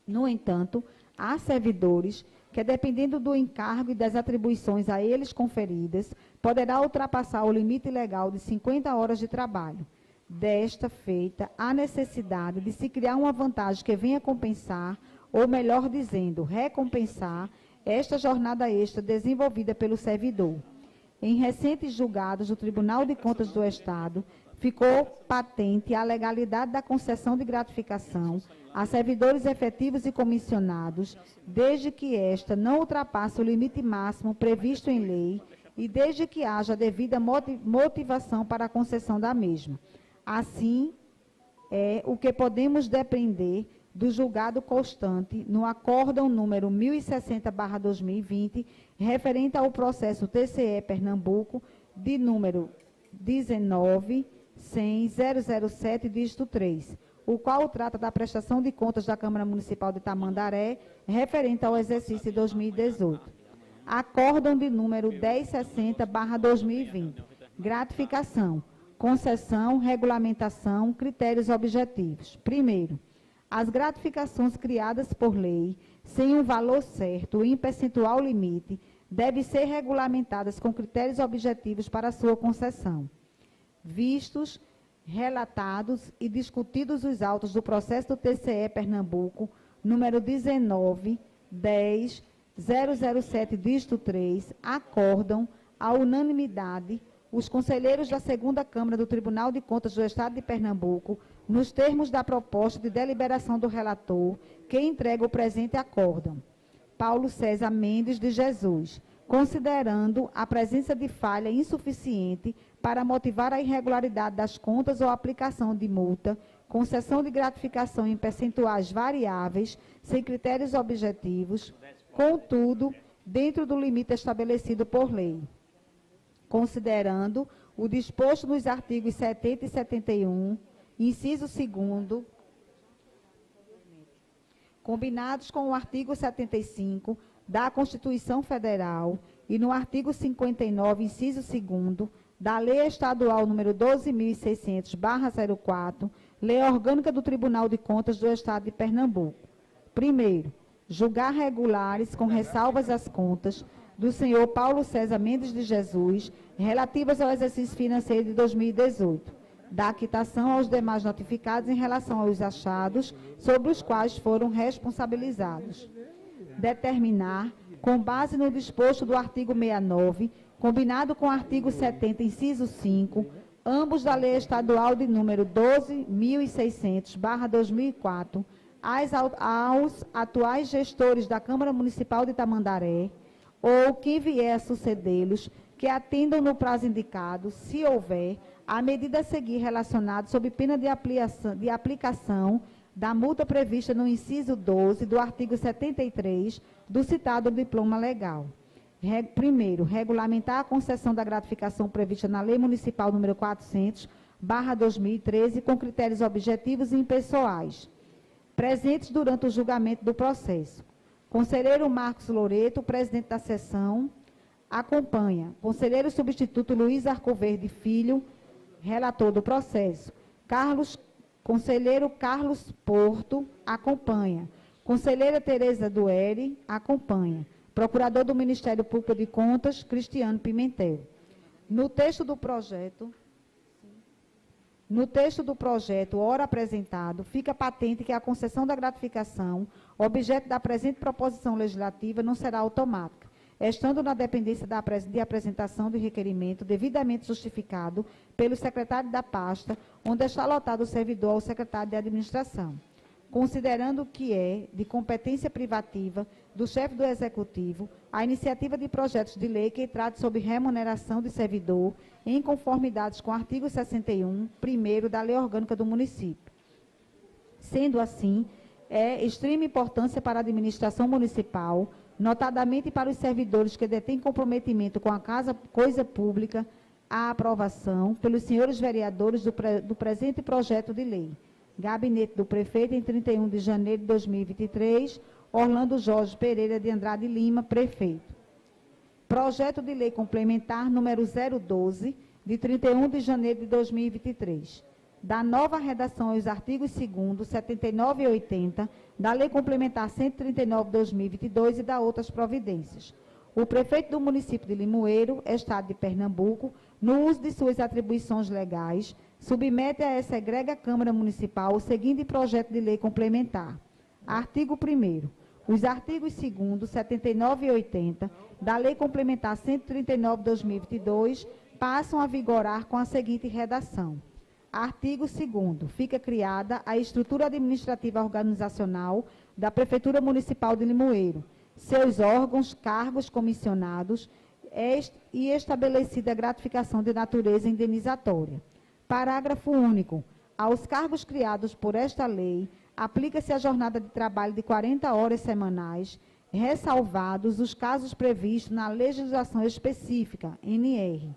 No entanto, há servidores que, dependendo do encargo e das atribuições a eles conferidas, poderá ultrapassar o limite legal de 50 horas de trabalho. Desta feita, há necessidade de se criar uma vantagem que venha compensar, ou melhor dizendo, recompensar, esta jornada extra desenvolvida pelo servidor. Em recentes julgados do Tribunal de Contas do Estado, ficou patente a legalidade da concessão de gratificação a servidores efetivos e comissionados, desde que esta não ultrapasse o limite máximo previsto em lei e desde que haja devida motivação para a concessão da mesma. Assim, é o que podemos depender do julgado constante no acórdão número 1060/2020, referente ao processo TCE Pernambuco, de número 19 100.007, dígito 3, o qual trata da prestação de contas da Câmara Municipal de Tamandaré, referente ao exercício de 2018. Acórdão de número 1060/2020. Gratificação, concessão, regulamentação, critérios objetivos. Primeiro, as gratificações criadas por lei, sem um valor certo e em percentual limite, devem ser regulamentadas com critérios objetivos para sua concessão. Vistos, relatados e discutidos os autos do processo do TCE Pernambuco, número 19.10.007, dígito 3, acordam, à unanimidade, os conselheiros da 2ª Câmara do Tribunal de Contas do Estado de Pernambuco, nos termos da proposta de deliberação do relator, que entrega o presente acórdão. Paulo César Mendes de Jesus, considerando a presença de falha insuficiente para motivar a irregularidade das contas ou aplicação de multa, concessão de gratificação em percentuais variáveis, sem critérios objetivos, contudo, dentro do limite estabelecido por lei. Considerando o disposto nos artigos 70 e 71, inciso 2º, combinados com o artigo 75 da Constituição Federal e no artigo 59, inciso 2º, da Lei Estadual número 12.600/04, Lei Orgânica do Tribunal de Contas do Estado de Pernambuco. Primeiro, julgar regulares, com ressalvas às contas, do senhor Paulo César Mendes de Jesus, relativas ao exercício financeiro de 2018, da quitação aos demais notificados em relação aos achados sobre os quais foram responsabilizados. Determinar, com base no disposto do artigo 69, combinado com o artigo 70, inciso 5, ambos da Lei Estadual de número 12.600/2004, aos atuais gestores da Câmara Municipal de Tamandaré, ou quem vier a sucedê-los, que atendam no prazo indicado, se houver, a medida a seguir relacionada sob pena de aplicação da multa prevista no inciso 12 do artigo 73 do citado diploma legal. Primeiro, regulamentar a concessão da gratificação prevista na Lei Municipal número 400/2013 com critérios objetivos e impessoais, presentes durante o julgamento do processo. Conselheiro Marcos Loreto, presidente da sessão, acompanha. Conselheiro substituto Luiz Arcoverde Filho, relator do processo. Conselheiro Carlos Porto, acompanha. Conselheira Tereza Dueri, acompanha. Procurador do Ministério Público de Contas, Cristiano Pimentel. No texto do projeto, ora apresentado, fica patente que a concessão da gratificação, objeto da presente proposição legislativa, não será automática, estando na dependência de apresentação do requerimento devidamente justificado pelo secretário da pasta, onde está lotado o servidor ao secretário de administração. Considerando que é de competência privativa do chefe do Executivo a iniciativa de projetos de lei que trate sobre remuneração de servidor em conformidades com o artigo 61, primeiro da Lei Orgânica do Município. Sendo assim, é extrema importância para a administração municipal, notadamente para os servidores que detêm comprometimento com a coisa pública, a aprovação pelos senhores vereadores do presente projeto de lei. Gabinete do Prefeito, em 31 de janeiro de 2023, Orlando Jorge Pereira de Andrade Lima, Prefeito. Projeto de Lei Complementar número 012, de 31 de janeiro de 2023. Da nova redação aos artigos 2º, 79 e 80, da Lei Complementar 139 de 2022 e da outras providências. O Prefeito do município de Limoeiro, Estado de Pernambuco, no uso de suas atribuições legais, submete a essa egrega Câmara Municipal o seguinte projeto de lei complementar. Artigo 1º. Os artigos 2º, 79 e 80 da Lei Complementar 139 de 2022 passam a vigorar com a seguinte redação. Artigo 2º. Fica criada a estrutura administrativa organizacional da Prefeitura Municipal de Limoeiro, seus órgãos, cargos comissionados e estabelecida a gratificação de natureza indenizatória. Parágrafo único. Aos cargos criados por esta lei, aplica-se a jornada de trabalho de 40 horas semanais, ressalvados os casos previstos na legislação específica, NR.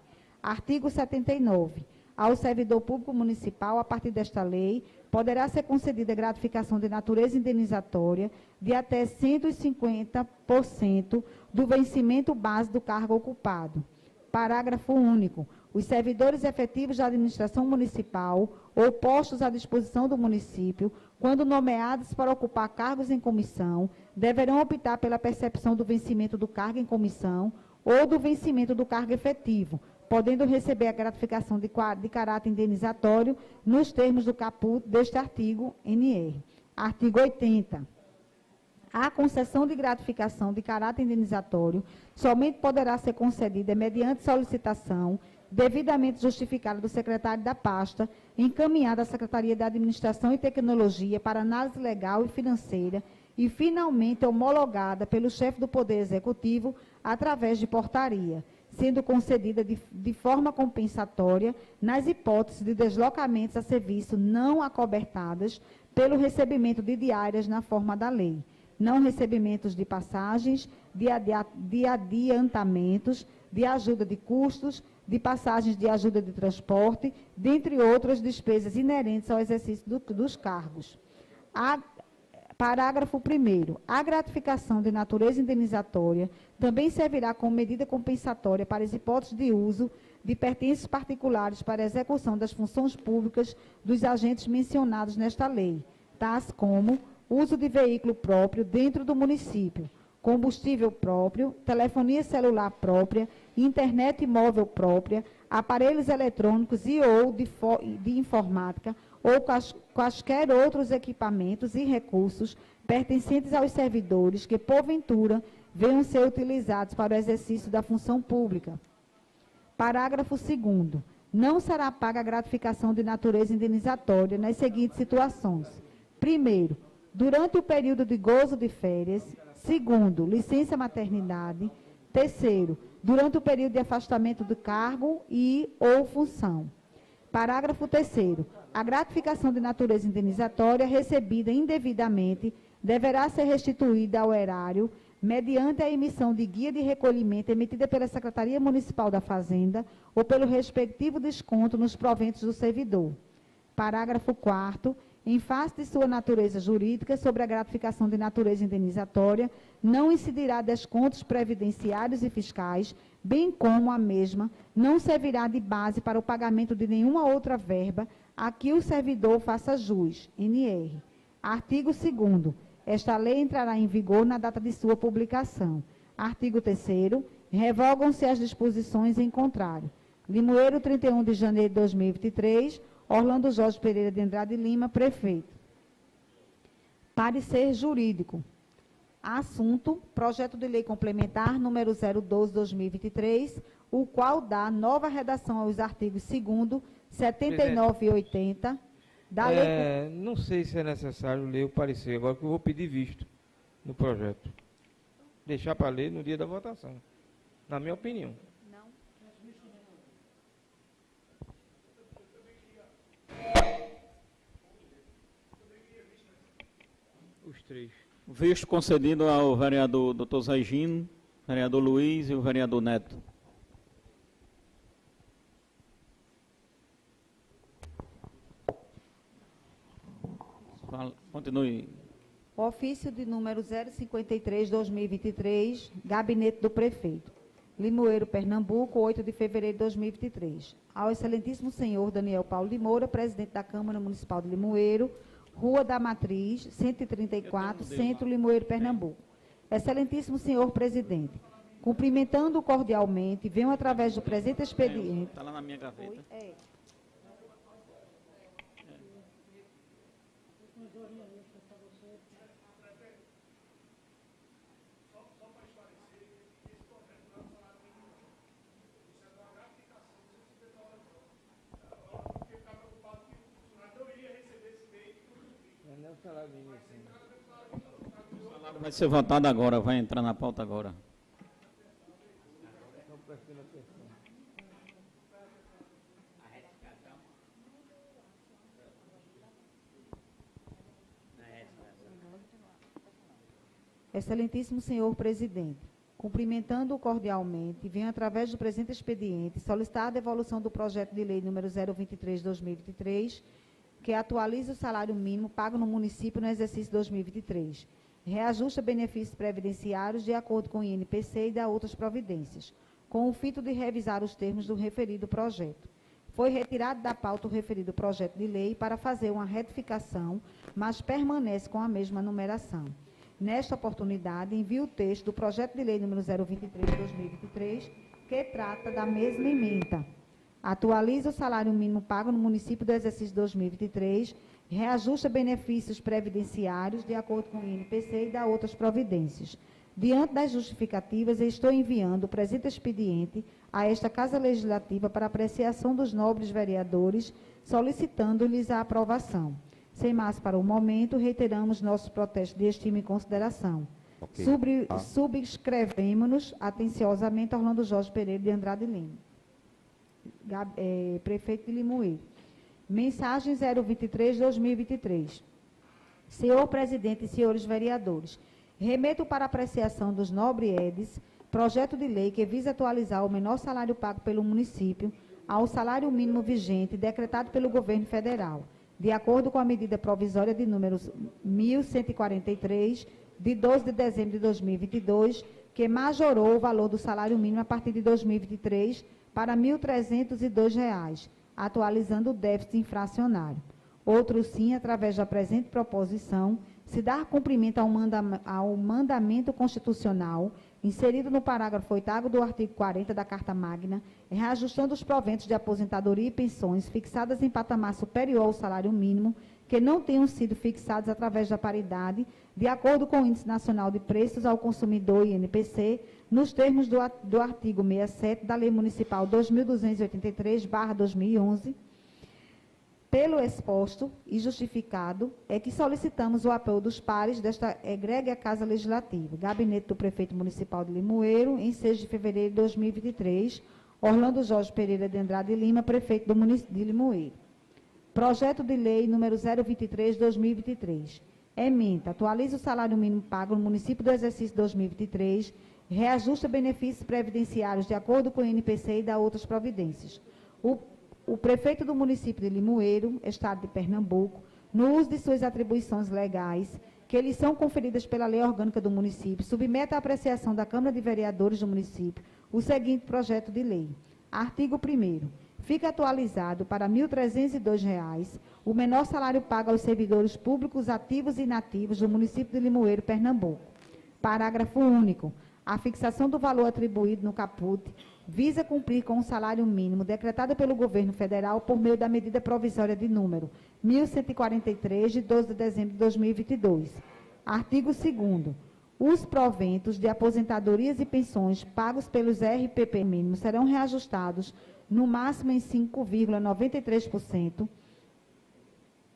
Artigo 79. ao servidor público municipal, a partir desta lei, poderá ser concedida gratificação de natureza indenizatória de até 150% do vencimento base do cargo ocupado. Parágrafo único. Os servidores efetivos da administração municipal ou postos à disposição do município, quando nomeados para ocupar cargos em comissão, deverão optar pela percepção do vencimento do cargo em comissão ou do vencimento do cargo efetivo, podendo receber a gratificação de caráter indenizatório nos termos do caput deste artigo NR. Artigo 80. A concessão de gratificação de caráter indenizatório somente poderá ser concedida mediante solicitação devidamente justificada do secretário da pasta, encaminhada à Secretaria da Administração e Tecnologia para análise legal e financeira e, finalmente, homologada pelo chefe do Poder Executivo através de portaria, sendo concedida de forma compensatória nas hipóteses de deslocamentos a serviço não acobertadas pelo recebimento de diárias na forma da lei, não recebimentos de passagens, de adiantamentos, de ajuda de custos, de passagens de ajuda de transporte, dentre outras despesas inerentes ao exercício dos cargos. Parágrafo 1º. A gratificação de natureza indenizatória também servirá como medida compensatória para as hipóteses de uso de pertences particulares para a execução das funções públicas dos agentes mencionados nesta lei, tais como uso de veículo próprio dentro do município, combustível próprio, telefonia celular própria, internet móvel própria, aparelhos eletrônicos e ou de informática, ou quaisquer outros equipamentos e recursos pertencentes aos servidores que, porventura, venham ser utilizados para o exercício da função pública. Parágrafo 2º. Não será paga a gratificação de natureza indenizatória nas seguintes situações. Primeiro, durante o período de gozo de férias. Segundo, licença maternidade. Terceiro, durante o período de afastamento do cargo e ou função. Parágrafo 3º. A gratificação de natureza indenizatória recebida indevidamente deverá ser restituída ao erário mediante a emissão de guia de recolhimento emitida pela Secretaria Municipal da Fazenda ou pelo respectivo desconto nos proventos do servidor. Parágrafo 4º. Em face de sua natureza jurídica, sobre a gratificação de natureza indenizatória, não incidirá descontos previdenciários e fiscais, bem como a mesma não servirá de base para o pagamento de nenhuma outra verba a que o servidor faça jus, NR. Artigo 2º. Esta lei entrará em vigor na data de sua publicação. Artigo 3º. Revogam-se as disposições em contrário. Limoeiro, 31 de janeiro de 2023, Orlando Jorge Pereira de Andrade Lima, prefeito. Parecer jurídico. Assunto, projeto de lei complementar número 012/2023, o qual dá nova redação aos artigos 2º, 79 e 80 da lei. Não sei se é necessário ler o parecer, agora que eu vou pedir visto no projeto. Deixar para ler no dia da votação, na minha opinião. Os três. Visto concedido ao vereador Dr. Zé Gino, vereador Luiz e o vereador Neto. Continue. Ofício de número 053/2023, Gabinete do Prefeito. Limoeiro, Pernambuco, 8 de fevereiro de 2023. Ao excelentíssimo senhor Daniel Paulo de Moura, presidente da Câmara Municipal de Limoeiro, Rua da Matriz, 134, Centro, Limoeiro, Pernambuco. Excelentíssimo senhor presidente, cumprimentando cordialmente, venho através do presente expediente... Está lá na minha gaveta. O salário vai ser votado agora, vai entrar na pauta agora. Excelentíssimo senhor presidente, Cumprimentando-o cordialmente, venho, através do presente expediente, solicitar a devolução do projeto de lei número 023/2023, que atualiza o salário mínimo pago no município no exercício 2023, reajusta benefícios previdenciários de acordo com o INPC e dá outras providências, com o fito de revisar os termos do referido projeto. Foi retirado da pauta o referido projeto de lei para fazer uma retificação, mas permanece com a mesma numeração. Nesta oportunidade, envio o texto do projeto de lei número 023/2023, que trata da mesma ementa. Atualiza o salário mínimo pago no município do exercício 2023, reajusta benefícios previdenciários de acordo com o INPC e dá outras providências. Diante das justificativas, estou enviando o presente expediente a esta Casa Legislativa para apreciação dos nobres vereadores, solicitando-lhes a aprovação. Sem mais para o momento, reiteramos nosso protesto de estima e consideração. Ok. Subscrevemos-nos atenciosamente Orlando Jorge Pereira de Andrade Lima, prefeito de Limoeiro. Mensagem 023/2023. Senhor presidente e senhores vereadores, remeto para apreciação dos nobres edes projeto de lei que visa atualizar o menor salário pago pelo município ao salário mínimo vigente decretado pelo governo federal, de acordo com a medida provisória de números 1143, de 12 de dezembro de 2022, que majorou o valor do salário mínimo a partir de 2023 para R$ 1.302, atualizando o déficit infracionário. Outro sim, através da presente proposição, se dar cumprimento ao mandamento constitucional inserido no parágrafo 8º do artigo 40 da Carta Magna, reajustando os proventos de aposentadoria e pensões fixadas em patamar superior ao salário mínimo, que não tenham sido fixados através da paridade, de acordo com o Índice Nacional de Preços ao Consumidor, INPC, nos termos do artigo 67 da Lei Municipal 2283/2011, pelo exposto e justificado, é que solicitamos o apoio dos pares desta egrégea Casa Legislativa. Gabinete do Prefeito Municipal de Limoeiro, em 6 de fevereiro de 2023, Orlando Jorge Pereira de Andrade Lima, Prefeito do município de Limoeiro. Projeto de Lei número 023/2023. Ementa, atualiza o salário mínimo pago no município do exercício 2023, reajusta benefícios previdenciários de acordo com o INPC e dá outras providências. O prefeito do município de Limoeiro, Estado de Pernambuco, no uso de suas atribuições legais, que lhes são conferidas pela lei orgânica do município, submete à apreciação da Câmara de Vereadores do município o seguinte projeto de lei. Artigo 1º. Fica atualizado para R$ 1.302 o menor salário pago aos servidores públicos ativos e inativos do município de Limoeiro, Pernambuco. Parágrafo único. A fixação do valor atribuído no caput visa cumprir com o salário mínimo decretado pelo governo federal por meio da medida provisória de número 1143, de 12 de dezembro de 2022. Artigo 2º. Os proventos de aposentadorias e pensões pagos pelos RPP mínimos serão reajustados no máximo em 5,93%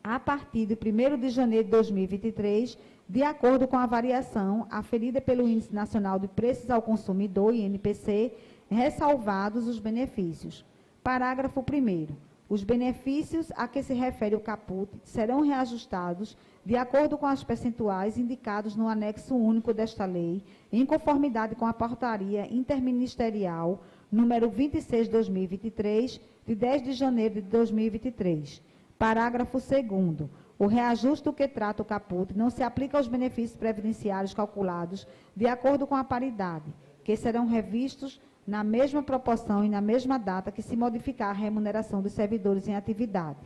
a partir de 1º de janeiro de 2023, de acordo com a variação aferida pelo Índice Nacional de Preços ao Consumidor, INPC, ressalvados os benefícios. Parágrafo 1º. Os benefícios a que se refere o caput serão reajustados de acordo com as percentuais indicados no anexo único desta lei, em conformidade com a portaria interministerial número 26/2023, de 10 de janeiro de 2023. Parágrafo 2º. O reajuste do que trata o caput não se aplica aos benefícios previdenciários calculados de acordo com a paridade, que serão revistos na mesma proporção e na mesma data que se modificar a remuneração dos servidores em atividade.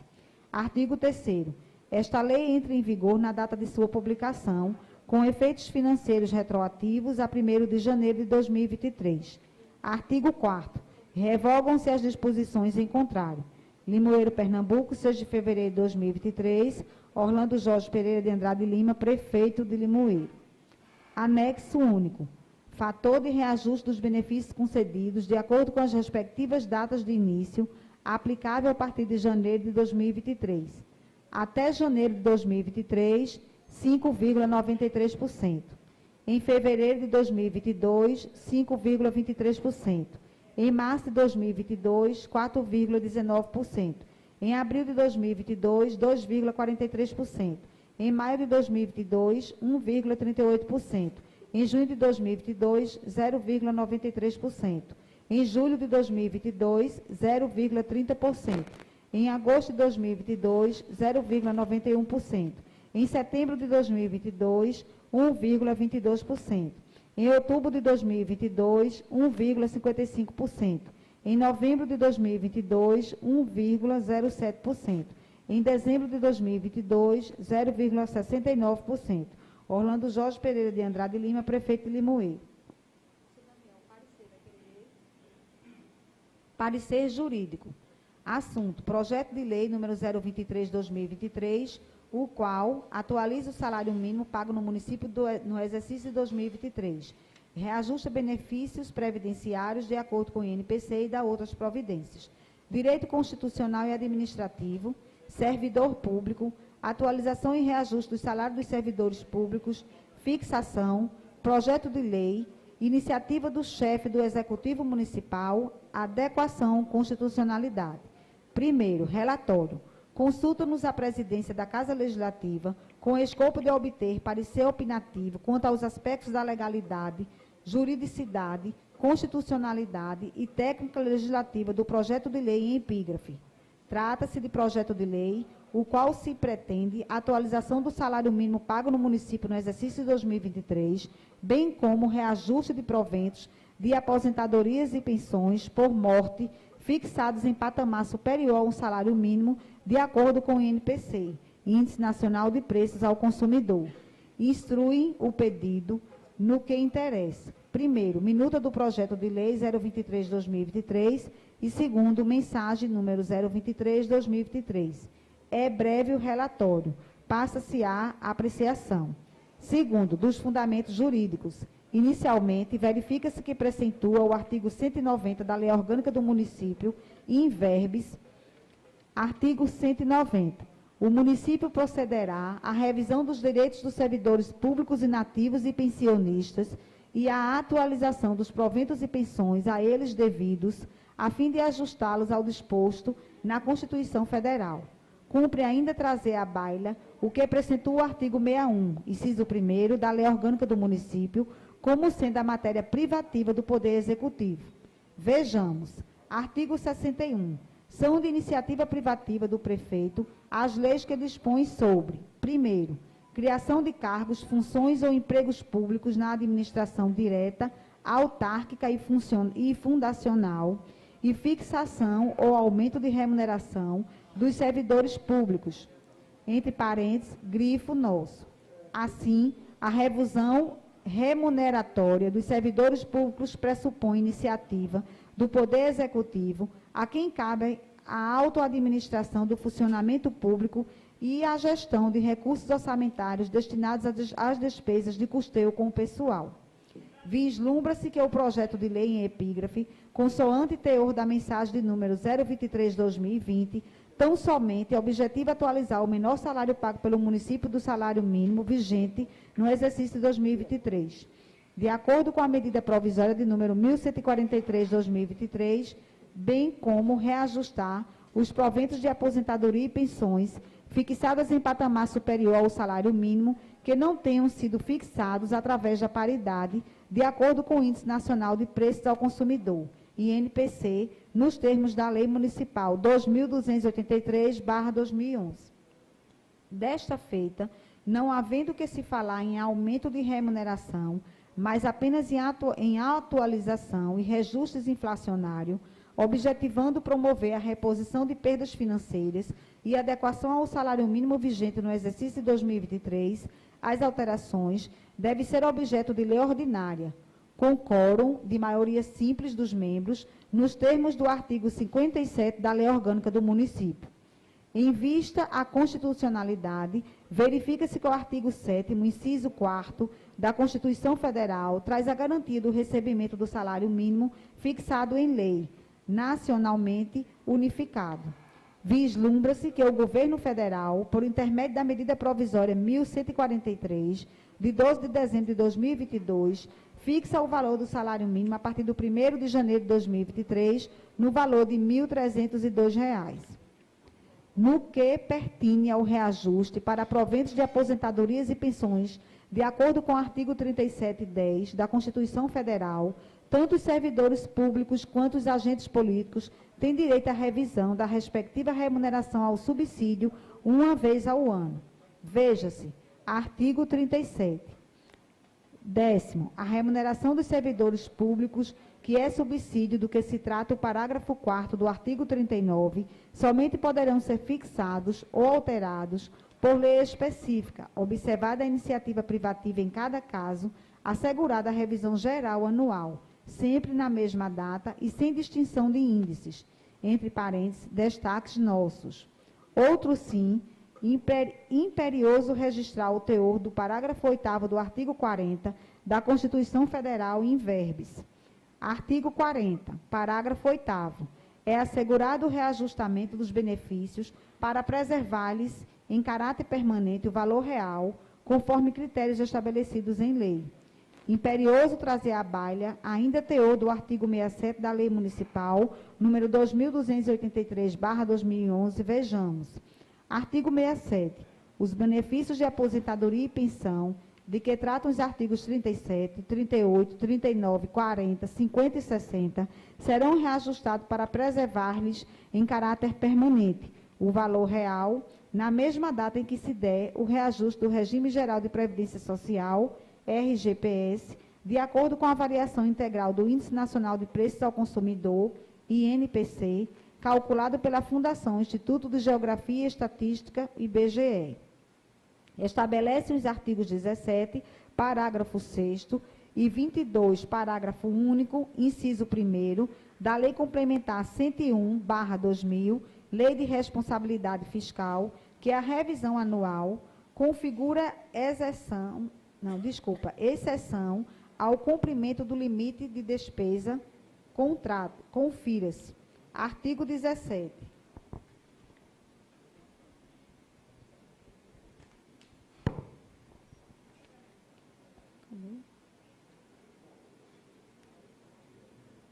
Artigo 3º. Esta lei entra em vigor na data de sua publicação, com efeitos financeiros retroativos a 1º de janeiro de 2023. Artigo 4º. Revogam-se as disposições em contrário. Limoeiro, Pernambuco, 6 de fevereiro de 2023, Orlando Jorge Pereira de Andrade Lima, Prefeito de Limoeiro. Anexo único. Fator de reajuste dos benefícios concedidos de acordo com as respectivas datas de início, aplicável a partir de janeiro de 2023. Até janeiro de 2023, 5,93%. Em fevereiro de 2022, 5,23%. Em março de 2022, 4,19%. Em abril de 2022, 2,43%. Em maio de 2022, 1,38%. Em junho de 2022, 0,93%. Em julho de 2022, 0,30%. Em agosto de 2022, 0,91%. Em setembro de 2022, 1,22%. Em outubro de 2022, 1,55%. Em novembro de 2022, 1,07%. Em dezembro de 2022, 0,69%. Orlando Jorge Pereira de Andrade Lima, prefeito de Limoeiro. Parecer jurídico. Assunto: projeto de lei número 023/2023, o qual atualiza o salário mínimo pago no município no exercício de 2023. Reajusta benefícios previdenciários de acordo com o INPC e dá outras providências. Direito constitucional e administrativo, servidor público, atualização e reajuste do salário dos servidores públicos, fixação, projeto de lei, iniciativa do chefe do Executivo Municipal, adequação, constitucionalidade. Primeiro, relatório. Consulta-nos a presidência da Casa Legislativa com o escopo de obter parecer opinativo quanto aos aspectos da legalidade, juridicidade, constitucionalidade e técnica legislativa do projeto de lei em epígrafe. Trata-se de projeto de lei, o qual se pretende a atualização do salário mínimo pago no município no exercício de 2023, bem como reajuste de proventos de aposentadorias e pensões por morte, fixados em patamar superior a um salário mínimo, de acordo com o INPC, Índice Nacional de Preços ao Consumidor. Instruem o pedido no que interessa. Primeiro, minuta do projeto de lei 023/2023 e segundo, mensagem número 023/2023. É breve o relatório. Passa-se à apreciação. Segundo, dos fundamentos jurídicos. Inicialmente, verifica-se que precentua o artigo 190 da Lei Orgânica do Município, in verbis, artigo 190. O município procederá à revisão dos direitos dos servidores públicos inativos e pensionistas e à atualização dos proventos e pensões a eles devidos, a fim de ajustá-los ao disposto na Constituição Federal. Cumpre ainda trazer à baila o que precentua o artigo 61, inciso 1º, da Lei Orgânica do Município, como sendo a matéria privativa do Poder Executivo. Vejamos, artigo 61. São de iniciativa privativa do prefeito as leis que dispõem sobre, primeiro, criação de cargos, funções ou empregos públicos na administração direta, autárquica e fundacional, e fixação ou aumento de remuneração dos servidores públicos, entre parênteses, grifo nosso. Assim, a revisão remuneratória dos servidores públicos pressupõe iniciativa do Poder Executivo, a quem cabe a autoadministração do funcionamento público e a gestão de recursos orçamentários destinados às despesas de custeio com o pessoal. Vislumbra-se que o projeto de lei em epígrafe, consoante teor da mensagem de número 023/2020, tão somente objetiva atualizar o menor salário pago pelo município do salário mínimo vigente no exercício de 2023. De acordo com a medida provisória de número 1143/2023, bem como reajustar os proventos de aposentadoria e pensões fixadas em patamar superior ao salário mínimo que não tenham sido fixados através da paridade, de acordo com o Índice Nacional de Preços ao Consumidor, INPC, nos termos da Lei Municipal 2283/2011. Desta feita, não havendo que se falar em aumento de remuneração, mas apenas em atualização e reajustes inflacionários, objetivando promover a reposição de perdas financeiras e adequação ao salário mínimo vigente no exercício de 2023, as alterações devem ser objeto de lei ordinária, com quórum de maioria simples dos membros, nos termos do artigo 57 da Lei Orgânica do Município. Em vista à constitucionalidade, verifica-se que o artigo 7º, inciso 4º, da Constituição Federal traz a garantia do recebimento do salário mínimo fixado em lei, nacionalmente unificado. Vislumbra-se que o governo federal, por intermédio da medida provisória 1143, de 12 de dezembro de 2022, fixa o valor do salário mínimo a partir do 1º de janeiro de 2023, no valor de R$ 1.302. no que pertine ao reajuste para proventos de aposentadorias e pensões, de acordo com o artigo 3710 da Constituição Federal, tanto os servidores públicos quanto os agentes políticos têm direito à revisão da respectiva remuneração ao subsídio uma vez ao ano. Veja-se, artigo 37. 10º, a remuneração dos servidores públicos, que é subsídio do que se trata o parágrafo 4º do artigo 39, somente poderão ser fixados ou alterados por lei específica, observada a iniciativa privativa em cada caso, assegurada a revisão geral anual, sempre na mesma data e sem distinção de índices, entre parênteses, destaques nossos. Outro sim, imperioso registrar o teor do parágrafo 8º do artigo 40 da Constituição Federal em verbis. Artigo 40, parágrafo 8º. É assegurado o reajustamento dos benefícios para preservar-lhes em caráter permanente o valor real, conforme critérios estabelecidos em lei. Imperioso trazer à baila ainda teor do artigo 67 da Lei Municipal, número 2283/2011, vejamos. Artigo 67. Os benefícios de aposentadoria e pensão, de que tratam os artigos 37, 38, 39, 40, 50 e 60, serão reajustados para preservar-lhes em caráter permanente o valor real, na mesma data em que se der o reajuste do Regime Geral de Previdência Social, RGPS, de acordo com a variação integral do Índice Nacional de Preços ao Consumidor, INPC, calculado pela Fundação Instituto de Geografia e Estatística, IBGE. Estabelece os artigos 17, parágrafo 6º e 22, parágrafo único, inciso 1º, da Lei Complementar 101/2000, Lei de Responsabilidade Fiscal, que a revisão anual configura exceção ao cumprimento do limite de despesa contrato. Confira-se. Artigo 17.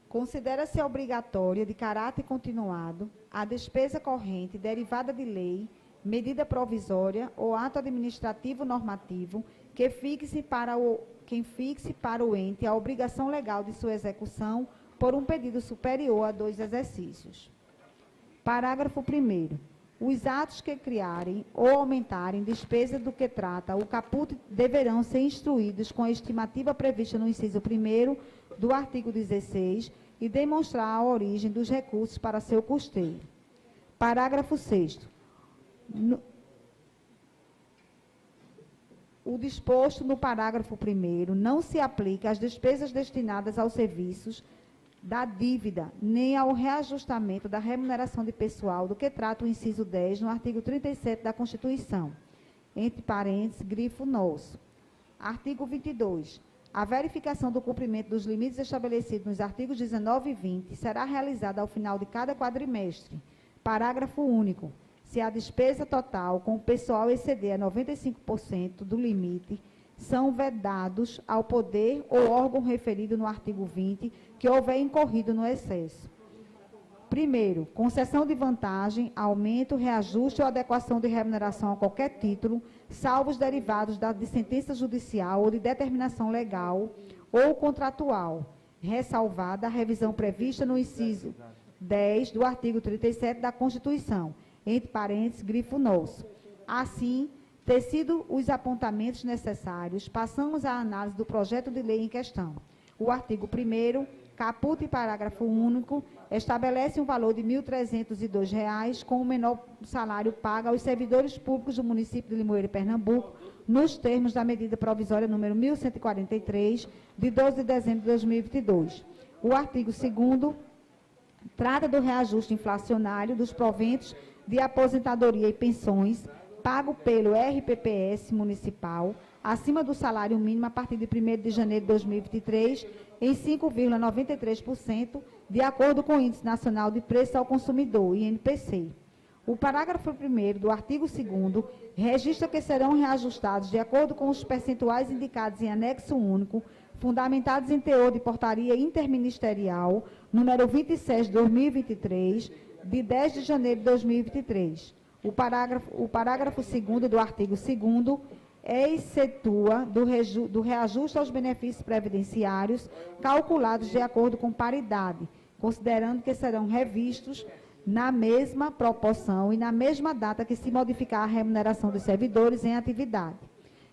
Considera-se obrigatória, de caráter continuado, a despesa corrente derivada de lei, medida provisória ou ato administrativo normativo que fixe para o ente a obrigação legal de sua execução por um período superior a 2 exercícios. Parágrafo 1º. Os atos que criarem ou aumentarem despesa do que trata o caput deverão ser instruídos com a estimativa prevista no inciso 1º do artigo 16 e demonstrar a origem dos recursos para seu custeio. Parágrafo 6º. O disposto no parágrafo 1º não se aplica às despesas destinadas aos serviços da dívida, nem ao reajustamento da remuneração de pessoal do que trata o inciso 10 no artigo 37 da Constituição, entre parênteses, grifo nosso. Artigo 22. A verificação do cumprimento dos limites estabelecidos nos artigos 19 e 20 será realizada ao final de cada quadrimestre. Parágrafo único. Se a despesa total com o pessoal exceder a 95% do limite, são vedados ao poder ou órgão referido no artigo 20 que houver incorrido no excesso. Primeiro, concessão de vantagem, aumento, reajuste ou adequação de remuneração a qualquer título, salvo os derivados de sentença judicial ou de determinação legal ou contratual, ressalvada a revisão prevista no inciso 10 do artigo 37 da Constituição, entre parênteses, grifo nosso. Assim, tecido os apontamentos necessários, passamos à análise do projeto de lei em questão. O artigo 1º, caput e parágrafo único, estabelece um valor de R$ 1.302 com o menor salário pago aos servidores públicos do município de Limoeiro e Pernambuco, nos termos da medida provisória número 1143, de 12 de dezembro de 2022. O artigo 2º trata do reajuste inflacionário dos proventos de aposentadoria e pensões pago pelo RPPS municipal, acima do salário mínimo a partir de 1º de janeiro de 2023, em 5,93%, de acordo com o Índice Nacional de Preços ao Consumidor, INPC. O parágrafo 1º do artigo 2º registra que serão reajustados de acordo com os percentuais indicados em anexo único, fundamentados em teor de portaria interministerial, número 26 de 2023, de 10 de janeiro de 2023. O parágrafo 2º do artigo 2º excetua do reajuste aos benefícios previdenciários calculados de acordo com paridade, considerando que serão revistos na mesma proporção e na mesma data que se modificar a remuneração dos servidores em atividade.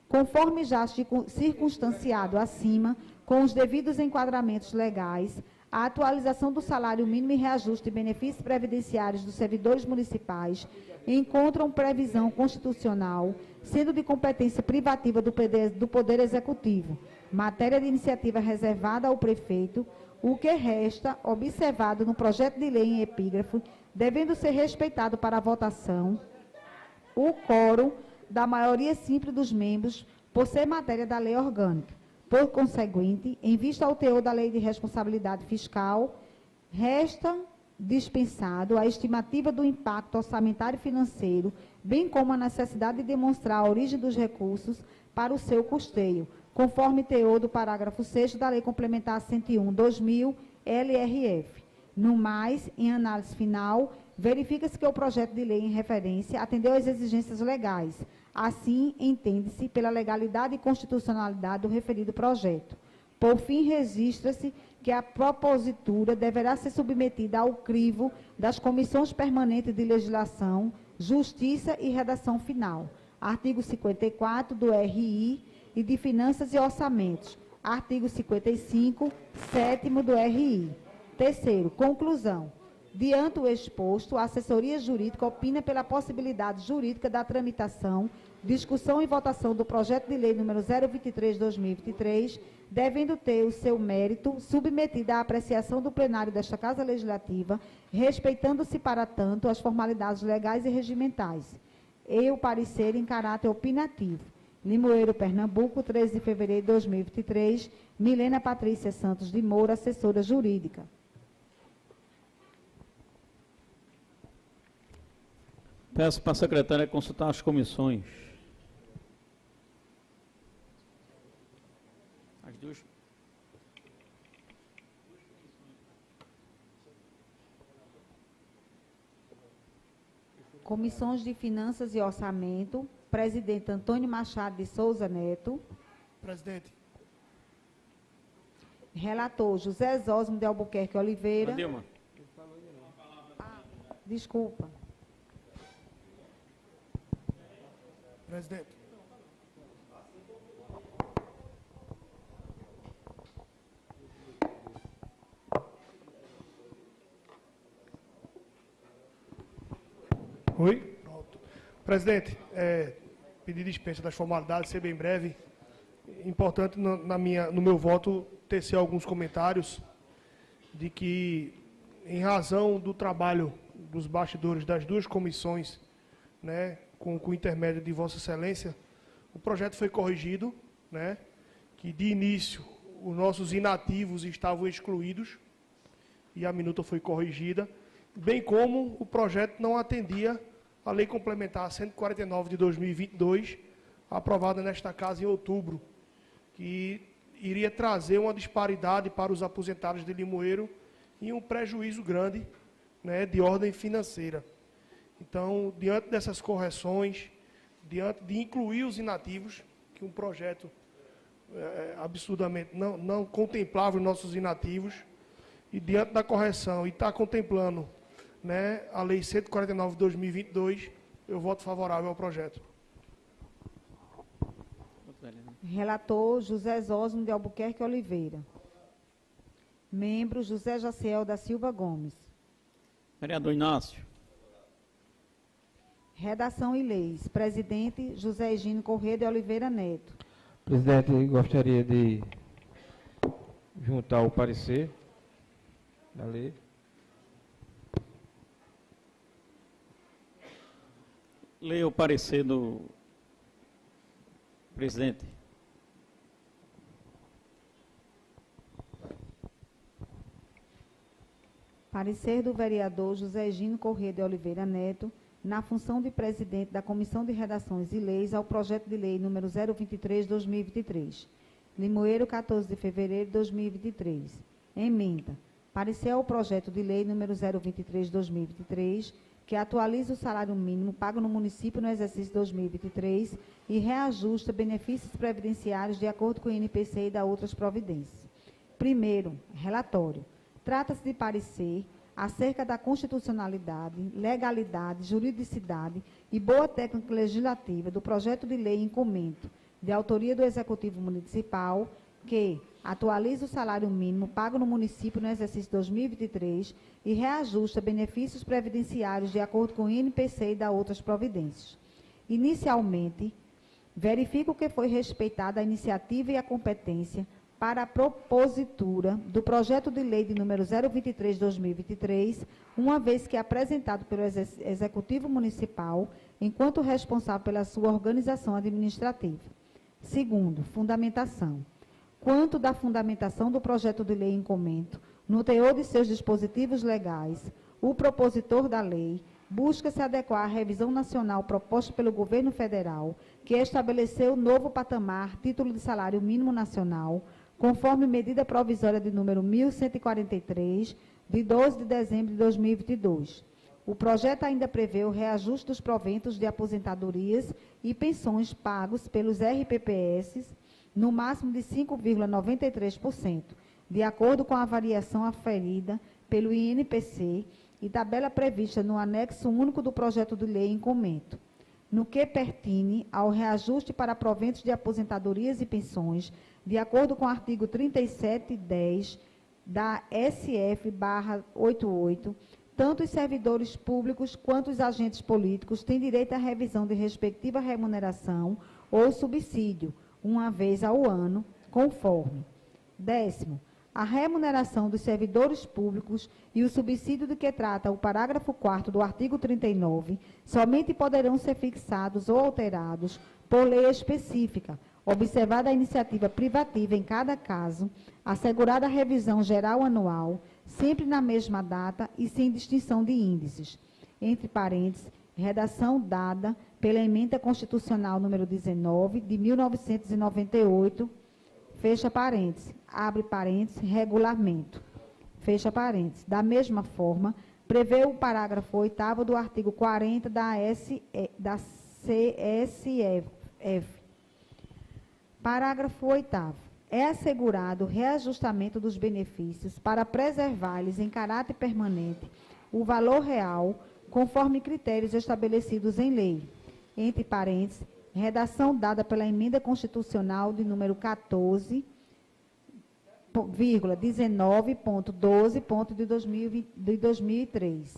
Conforme já circunstanciado acima, com os devidos enquadramentos legais, a atualização do salário mínimo e reajuste de benefícios previdenciários dos servidores municipais encontram previsão constitucional, sendo de competência privativa do Poder Executivo, matéria de iniciativa reservada ao prefeito, o que resta, observado no projeto de lei em epígrafe, devendo ser respeitado para a votação, o quórum da maioria simples dos membros, por ser matéria da lei orgânica. Por conseguinte, em vista ao teor da Lei de Responsabilidade Fiscal, resta dispensado a estimativa do impacto orçamentário e financeiro, bem como a necessidade de demonstrar a origem dos recursos para o seu custeio, conforme teor do parágrafo 6º da Lei Complementar 101/2000, LRF. No mais, em análise final, verifica-se que o projeto de lei em referência atendeu às exigências legais. Assim, entende-se pela legalidade e constitucionalidade do referido projeto. Por fim, registra-se que a propositura deverá ser submetida ao crivo das comissões permanentes de legislação, justiça e redação final. Artigo 54 do RI e de Finanças e Orçamentos. Artigo 55, 7º do RI. Terceiro, conclusão. Diante o exposto, a assessoria jurídica opina pela possibilidade jurídica da tramitação, discussão e votação do projeto de lei número 023/2023, devendo ter o seu mérito submetido à apreciação do plenário desta Casa Legislativa, respeitando-se, para tanto, as formalidades legais e regimentais. E o parecer em caráter opinativo. Limoeiro, Pernambuco, 13 de fevereiro de 2023, Milena Patrícia Santos de Moura, assessora jurídica. Peço para a secretária consultar as comissões. As duas. Comissões de Finanças e Orçamento, presidente Antônio Machado de Souza Neto. Presidente. Relator José Zósimo de Albuquerque Oliveira. Dilma. Desculpa. Presidente. Oi? Pronto. Presidente, pedir dispensa das formalidades, ser bem breve. Importante no meu voto tecer alguns comentários de que, em razão do trabalho dos bastidores das duas comissões, né, com o intermédio de Vossa Excelência, o projeto foi corrigido, né, que de início os nossos inativos estavam excluídos e a minuta foi corrigida, bem como o projeto não atendia à Lei Complementar 149 de 2022, aprovada nesta Casa em outubro, que iria trazer uma disparidade para os aposentados de Limoeiro e um prejuízo grande, né, de ordem financeira. Então, diante dessas correções, diante de incluir os inativos, que um projeto absurdamente não contemplava os nossos inativos, e diante da correção e está contemplando, né, a Lei 149 de 2022, eu voto favorável ao projeto. Relator José Zósimo de Albuquerque Oliveira. Membro José Jaciel da Silva Gomes. Vereador Inácio. Redação e Leis. Presidente José Egino Corrêa de Oliveira Neto. Presidente, eu gostaria de juntar o parecer da lei. Leia o parecer do presidente. Parecer do vereador José Egino Corrêa de Oliveira Neto, na função de presidente da Comissão de Redações e Leis, ao projeto de lei número 023/2023. Limoeiro, 14 de fevereiro de 2023. Emenda. Parecer ao projeto de lei número 023/2023, que atualiza o salário mínimo pago no município no exercício 2023 e reajusta benefícios previdenciários de acordo com o INPC e da outras providências. Primeiro, relatório. Trata-se de parecer acerca da constitucionalidade, legalidade, juridicidade e boa técnica legislativa do projeto de lei em comento, de autoria do Executivo Municipal, que atualiza o salário mínimo pago no município no exercício 2023 e reajusta benefícios previdenciários de acordo com o INPC e da outras providências. Inicialmente, verifico que foi respeitada a iniciativa e a competência para a propositura do projeto de lei de número 023/2023, uma vez que é apresentado pelo Executivo Municipal, enquanto responsável pela sua organização administrativa. Segundo, fundamentação. Quanto da fundamentação do projeto de lei em comento, no teor de seus dispositivos legais, o propositor da lei busca se adequar à revisão nacional proposta pelo governo federal, que estabeleceu o novo patamar, título de salário mínimo nacional, conforme medida provisória de número 1143, de 12 de dezembro de 2022. O projeto ainda prevê o reajuste dos proventos de aposentadorias e pensões pagos pelos RPPS, no máximo de 5,93%, de acordo com a variação aferida pelo INPC e tabela prevista no anexo único do projeto de lei em comento. No que pertine ao reajuste para proventos de aposentadorias e pensões, de acordo com o artigo 3710 da SF/88, tanto os servidores públicos quanto os agentes políticos têm direito à revisão de respectiva remuneração ou subsídio, uma vez ao ano, conforme. 10º, a remuneração dos servidores públicos e o subsídio de que trata o parágrafo 4º do artigo 39 somente poderão ser fixados ou alterados por lei específica, observada a iniciativa privativa em cada caso, assegurada a revisão geral anual, sempre na mesma data e sem distinção de índices. Entre parênteses, redação dada pela Emenda Constitucional número 19, de 1998, fecha parênteses, abre parênteses, regulamento, fecha parênteses. Da mesma forma, prevê o parágrafo 8º do artigo 40 da CSF. Parágrafo 8º. É assegurado o reajustamento dos benefícios para preservar-lhes em caráter permanente o valor real, conforme critérios estabelecidos em lei. Entre parênteses, redação dada pela Emenda Constitucional de número 14,19.12. de 2003.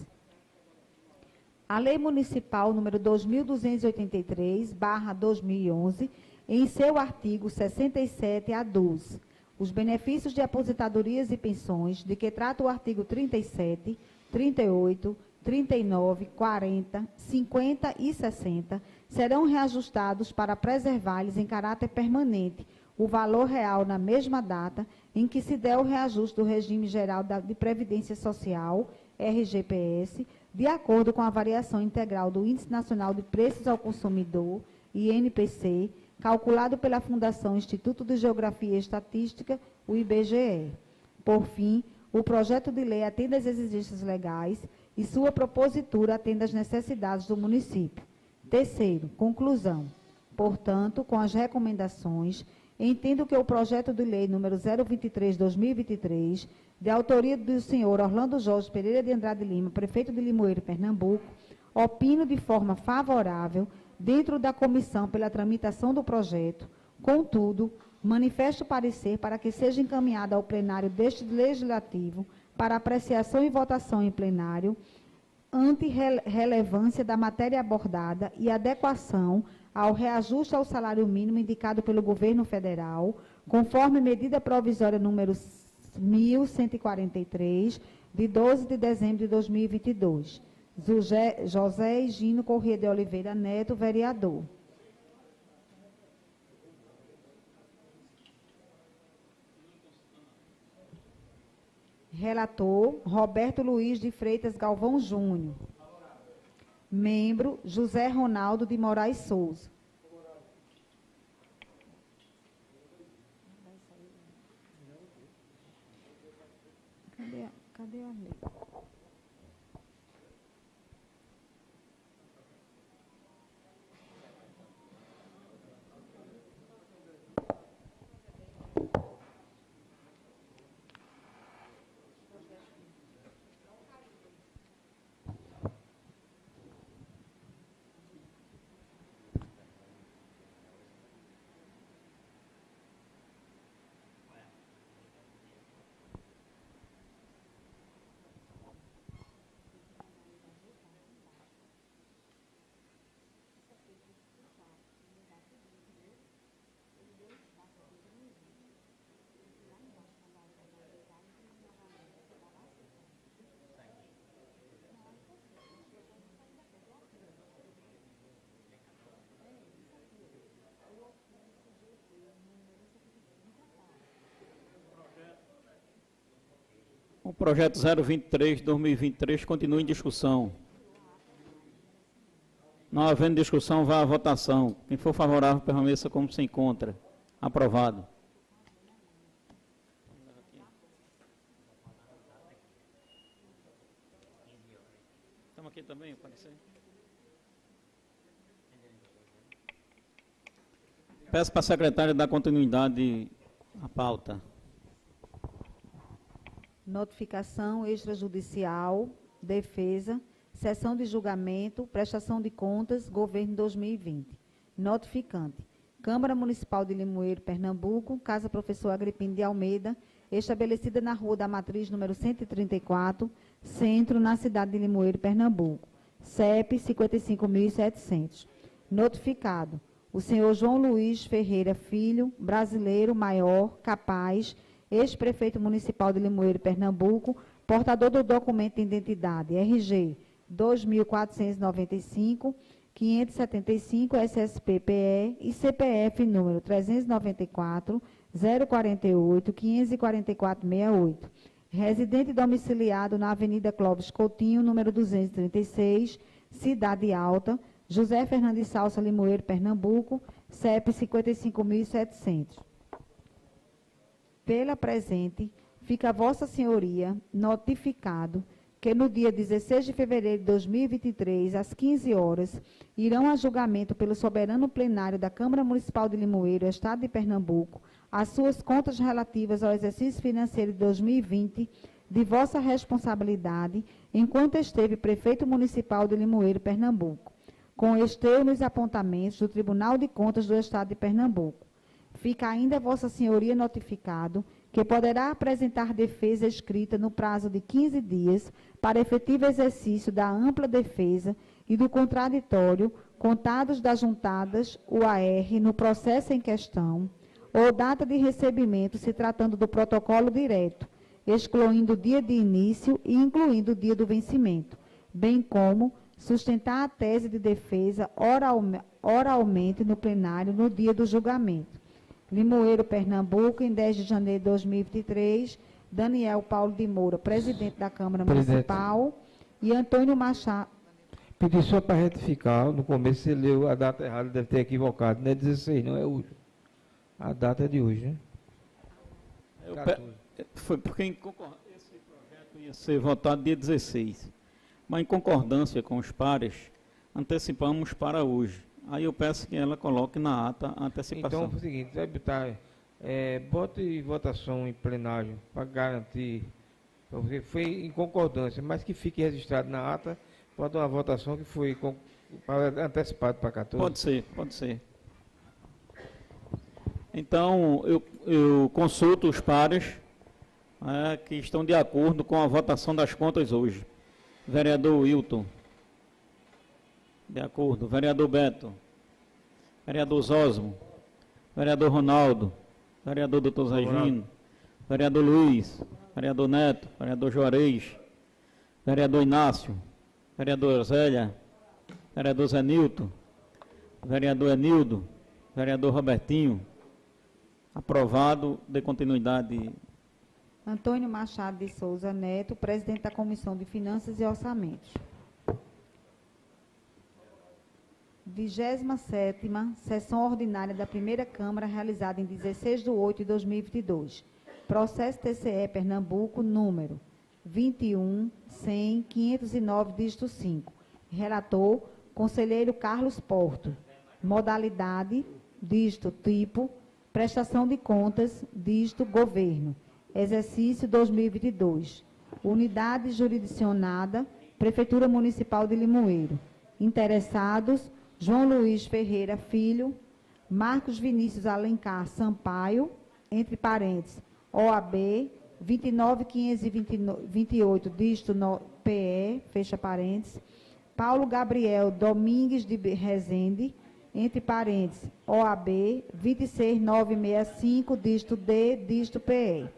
A Lei Municipal número 2283/2011, em seu artigo 67 a 12, os benefícios de aposentadorias e pensões, de que trata o artigo 37, 38, 39, 40, 50 e 60, serão reajustados para preservar-lhes em caráter permanente o valor real na mesma data em que se der o reajuste do regime geral de Previdência Social, RGPS, de acordo com a variação integral do Índice Nacional de Preços ao Consumidor, INPC, calculado pela Fundação Instituto de Geografia e Estatística, o IBGE. Por fim, o projeto de lei atende às exigências legais e sua propositura atende às necessidades do município. Terceiro, conclusão. Portanto, com as recomendações, entendo que o projeto de lei número 023/2023, de autoria do senhor Orlando Jorge Pereira de Andrade Lima, prefeito de Limoeiro, Pernambuco, opino de forma favorável dentro da comissão pela tramitação do projeto. Contudo, manifesto parecer para que seja encaminhado ao plenário deste legislativo para apreciação e votação em plenário, ante relevância da matéria abordada e adequação ao reajuste ao salário mínimo indicado pelo governo federal, conforme medida provisória número 1143, de 12 de dezembro de 2022. José Higino Corrêa de Oliveira Neto, vereador. Relator, Roberto Luiz de Freitas Galvão Júnior. Membro, José Ronaldo de Moraes Souza. Cadê a lei? O projeto 023/2023 continua em discussão. Não havendo discussão, vá à votação. Quem for favorável, permaneça como se encontra. Aprovado. Estamos aqui também, pode ser? Peço para a secretária dar continuidade à pauta. Notificação extrajudicial, defesa, sessão de julgamento, prestação de contas, governo 2020. Notificante. Câmara Municipal de Limoeiro, Pernambuco, Casa Professor Agripino de Almeida, estabelecida na Rua da Matriz, número 134, Centro, na cidade de Limoeiro, Pernambuco. CEP 55.700. Notificado. O senhor João Luiz Ferreira Filho, brasileiro, maior, capaz, ex-prefeito municipal de Limoeiro, Pernambuco, portador do documento de identidade RG 2495, 575 SSPPE e CPF número 394 048 544 68. Residente domiciliado na Avenida Clóvis Coutinho, número 236, Cidade Alta, José Fernandes Salsa Limoeiro, Pernambuco, CEP 55.700. Pela presente, fica a Vossa Senhoria notificado que no dia 16 de fevereiro de 2023, às 15 horas, irão a julgamento pelo soberano plenário da Câmara Municipal de Limoeiro, Estado de Pernambuco, as suas contas relativas ao exercício financeiro de 2020, de vossa responsabilidade, enquanto esteve prefeito municipal de Limoeiro, Pernambuco, com esteio nos apontamentos do Tribunal de Contas do Estado de Pernambuco. Fica ainda Vossa Senhoria notificado que poderá apresentar defesa escrita no prazo de 15 dias para efetivo exercício da ampla defesa e do contraditório, contados das juntadas UAR no processo em questão, ou data de recebimento, se tratando do protocolo direto, excluindo o dia de início e incluindo o dia do vencimento, bem como sustentar a tese de defesa oralmente no plenário no dia do julgamento. Limoeiro, Pernambuco, em 10 de janeiro de 2023, Daniel Paulo de Moura, presidente da Câmara Municipal, e Antônio Machado. Pedi só para retificar, no começo você leu a data errada, deve ter equivocado, não é 16, não é hoje. A data é de hoje, né? Foi porque esse projeto ia ser votado dia 16, mas em concordância com os pares, antecipamos para hoje. Aí eu peço que ela coloque na ata a antecipação. Então, é o seguinte, vai botar, bote votação em plenário para garantir, porque foi em concordância, mas que fique registrado na ata, pode uma votação que foi antecipado para 14. Pode ser, pode ser. Então, eu consulto os pares que estão de acordo com a votação das contas hoje. Vereador Wilton. De acordo. Vereador Beto. Vereador Zosmo. Vereador Ronaldo. Vereador Dr. Zé Gino. Vereador Luiz. Vereador Neto. Vereador Juarez. Vereador Inácio. Vereador Zélia. Vereador Zé Nilton. Vereador Enildo. Vereador Robertinho. Aprovado. De continuidade. Antônio Machado de Souza Neto, presidente da Comissão de Finanças e Orçamentos. 27ª Sessão Ordinária da Primeira Câmara, realizada em 16 de 8 de 2022. Processo TCE Pernambuco, número 21.100.509, dígito 5. Relator, conselheiro Carlos Porto. Modalidade, dígito tipo, prestação de contas, dígito governo. Exercício 2022. Unidade jurisdicionada, Prefeitura Municipal de Limoeiro. Interessados, João Luiz Ferreira Filho, Marcos Vinícius Alencar Sampaio, entre parênteses, OAB 29.528, dígito PE, fecha parênteses, Paulo Gabriel Domingues de Rezende, entre parênteses, OAB 26965, dígito D, dígito PE.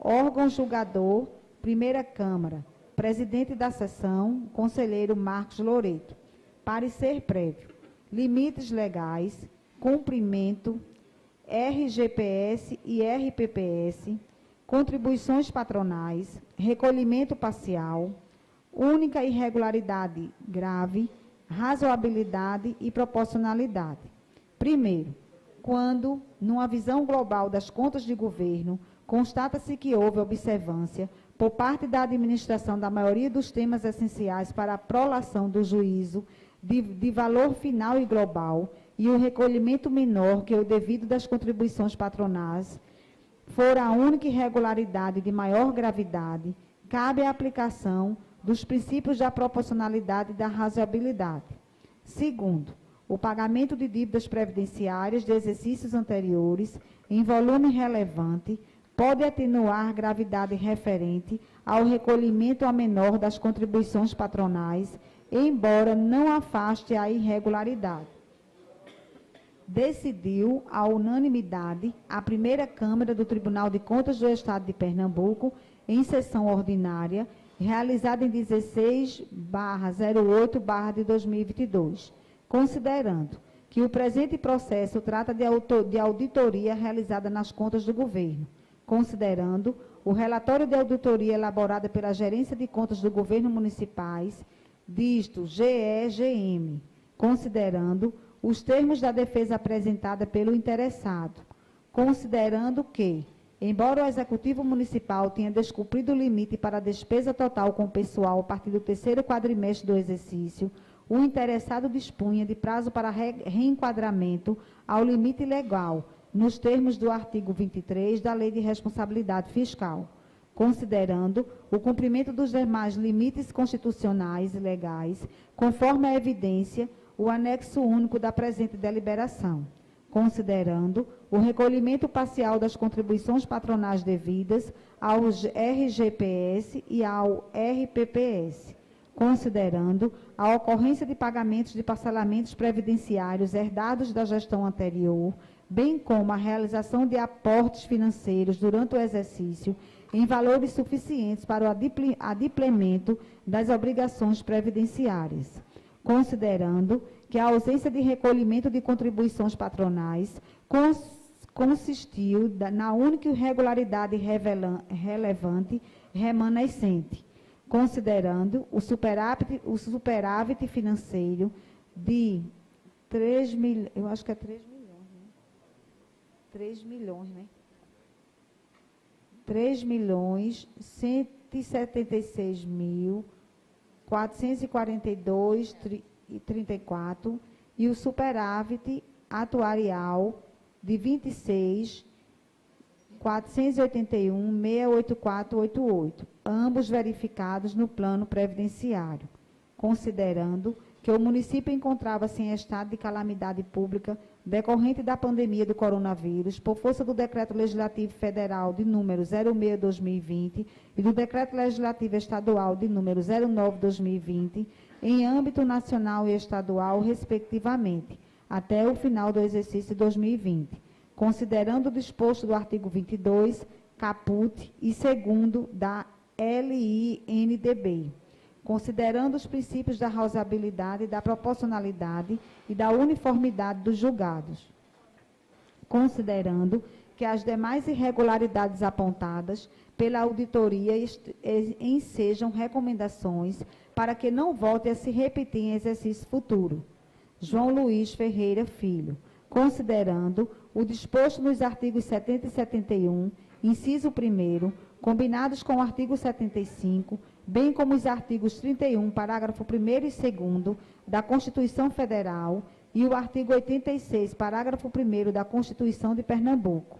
Órgão julgador, Primeira Câmara. Presidente da sessão, conselheiro Marcos Loreto. Parecer prévio. Limites legais, cumprimento, RGPS e RPPS, contribuições patronais, recolhimento parcial, única irregularidade grave, razoabilidade e proporcionalidade. Primeiro, quando, numa visão global das contas de governo, constata-se que houve observância, por parte da administração da maioria dos temas essenciais para a prolação do juízo de valor final e global, e o recolhimento menor que o devido das contribuições patronais for a única irregularidade de maior gravidade, cabe a aplicação dos princípios da proporcionalidade e da razoabilidade. Segundo, o pagamento de dívidas previdenciárias de exercícios anteriores em volume relevante pode atenuar gravidade referente ao recolhimento a menor das contribuições patronais, embora não afaste a irregularidade. Decidiu, à unanimidade, a primeira Câmara do Tribunal de Contas do Estado de Pernambuco, em sessão ordinária, realizada em 16/08/2022, considerando que o presente processo trata de auditoria realizada nas contas do governo, considerando o relatório de auditoria elaborado pela Gerência de Contas do Governo Municipais, disto GEGM, considerando os termos da defesa apresentada pelo interessado, considerando que, embora o Executivo Municipal tenha descumprido o limite para a despesa total com o pessoal a partir do terceiro quadrimestre do exercício, o interessado dispunha de prazo para reenquadramento ao limite legal, nos termos do artigo 23 da Lei de Responsabilidade Fiscal, considerando o cumprimento dos demais limites constitucionais e legais, conforme a evidência o anexo único da presente deliberação, considerando o recolhimento parcial das contribuições patronais devidas aos RGPS e ao RPPS, considerando a ocorrência de pagamentos de parcelamentos previdenciários herdados da gestão anterior, bem como a realização de aportes financeiros durante o exercício em valores suficientes para o adimplemento das obrigações previdenciárias, considerando que a ausência de recolhimento de contribuições patronais consistiu na única irregularidade relevante remanescente, considerando o superávit financeiro de 3 milhões, eu acho que é 3 milhões, né? 3 milhões, né? 3.176.442,34 e o superávit atuarial de 26.481.684,88, ambos verificados no plano previdenciário, considerando que o município encontrava-se em estado de calamidade pública decorrente da pandemia do coronavírus, por força do Decreto Legislativo Federal de número 06/2020 e do Decreto Legislativo Estadual de número 09/2020, em âmbito nacional e estadual, respectivamente, até o final do exercício 2020, considerando o disposto do artigo 22, caput e segundo da LINDB, considerando os princípios da razoabilidade, da proporcionalidade e da uniformidade dos julgados, considerando que as demais irregularidades apontadas pela auditoria ensejam recomendações para que não volte a se repetir em exercício futuro. João Luiz Ferreira Filho, considerando o disposto nos artigos 70 e 71, inciso 1º, combinados com o artigo 75, bem como os artigos 31, parágrafo 1º e 2º da Constituição Federal e o artigo 86, parágrafo 1º da Constituição de Pernambuco.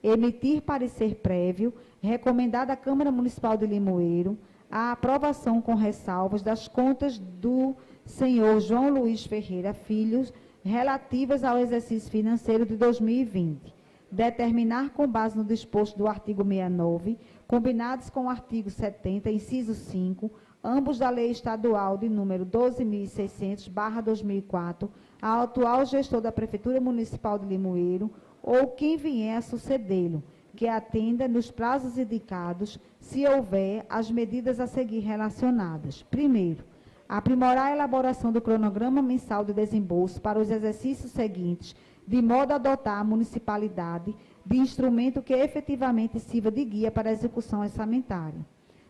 Emitir parecer prévio, recomendada à Câmara Municipal de Limoeiro, a aprovação com ressalvas das contas do senhor João Luiz Ferreira Filho, relativas ao exercício financeiro de 2020. Determinar, com base no disposto do artigo 69, combinados com o artigo 70, inciso 5, ambos da Lei Estadual de número 12.600/2004, ao atual gestor da Prefeitura Municipal de Limoeiro, ou quem vier a sucedê-lo, que atenda nos prazos indicados, se houver as medidas a seguir relacionadas. Primeiro, aprimorar a elaboração do cronograma mensal de desembolso para os exercícios seguintes, de modo a dotar a municipalidade de instrumento que efetivamente sirva de guia para a execução orçamentária.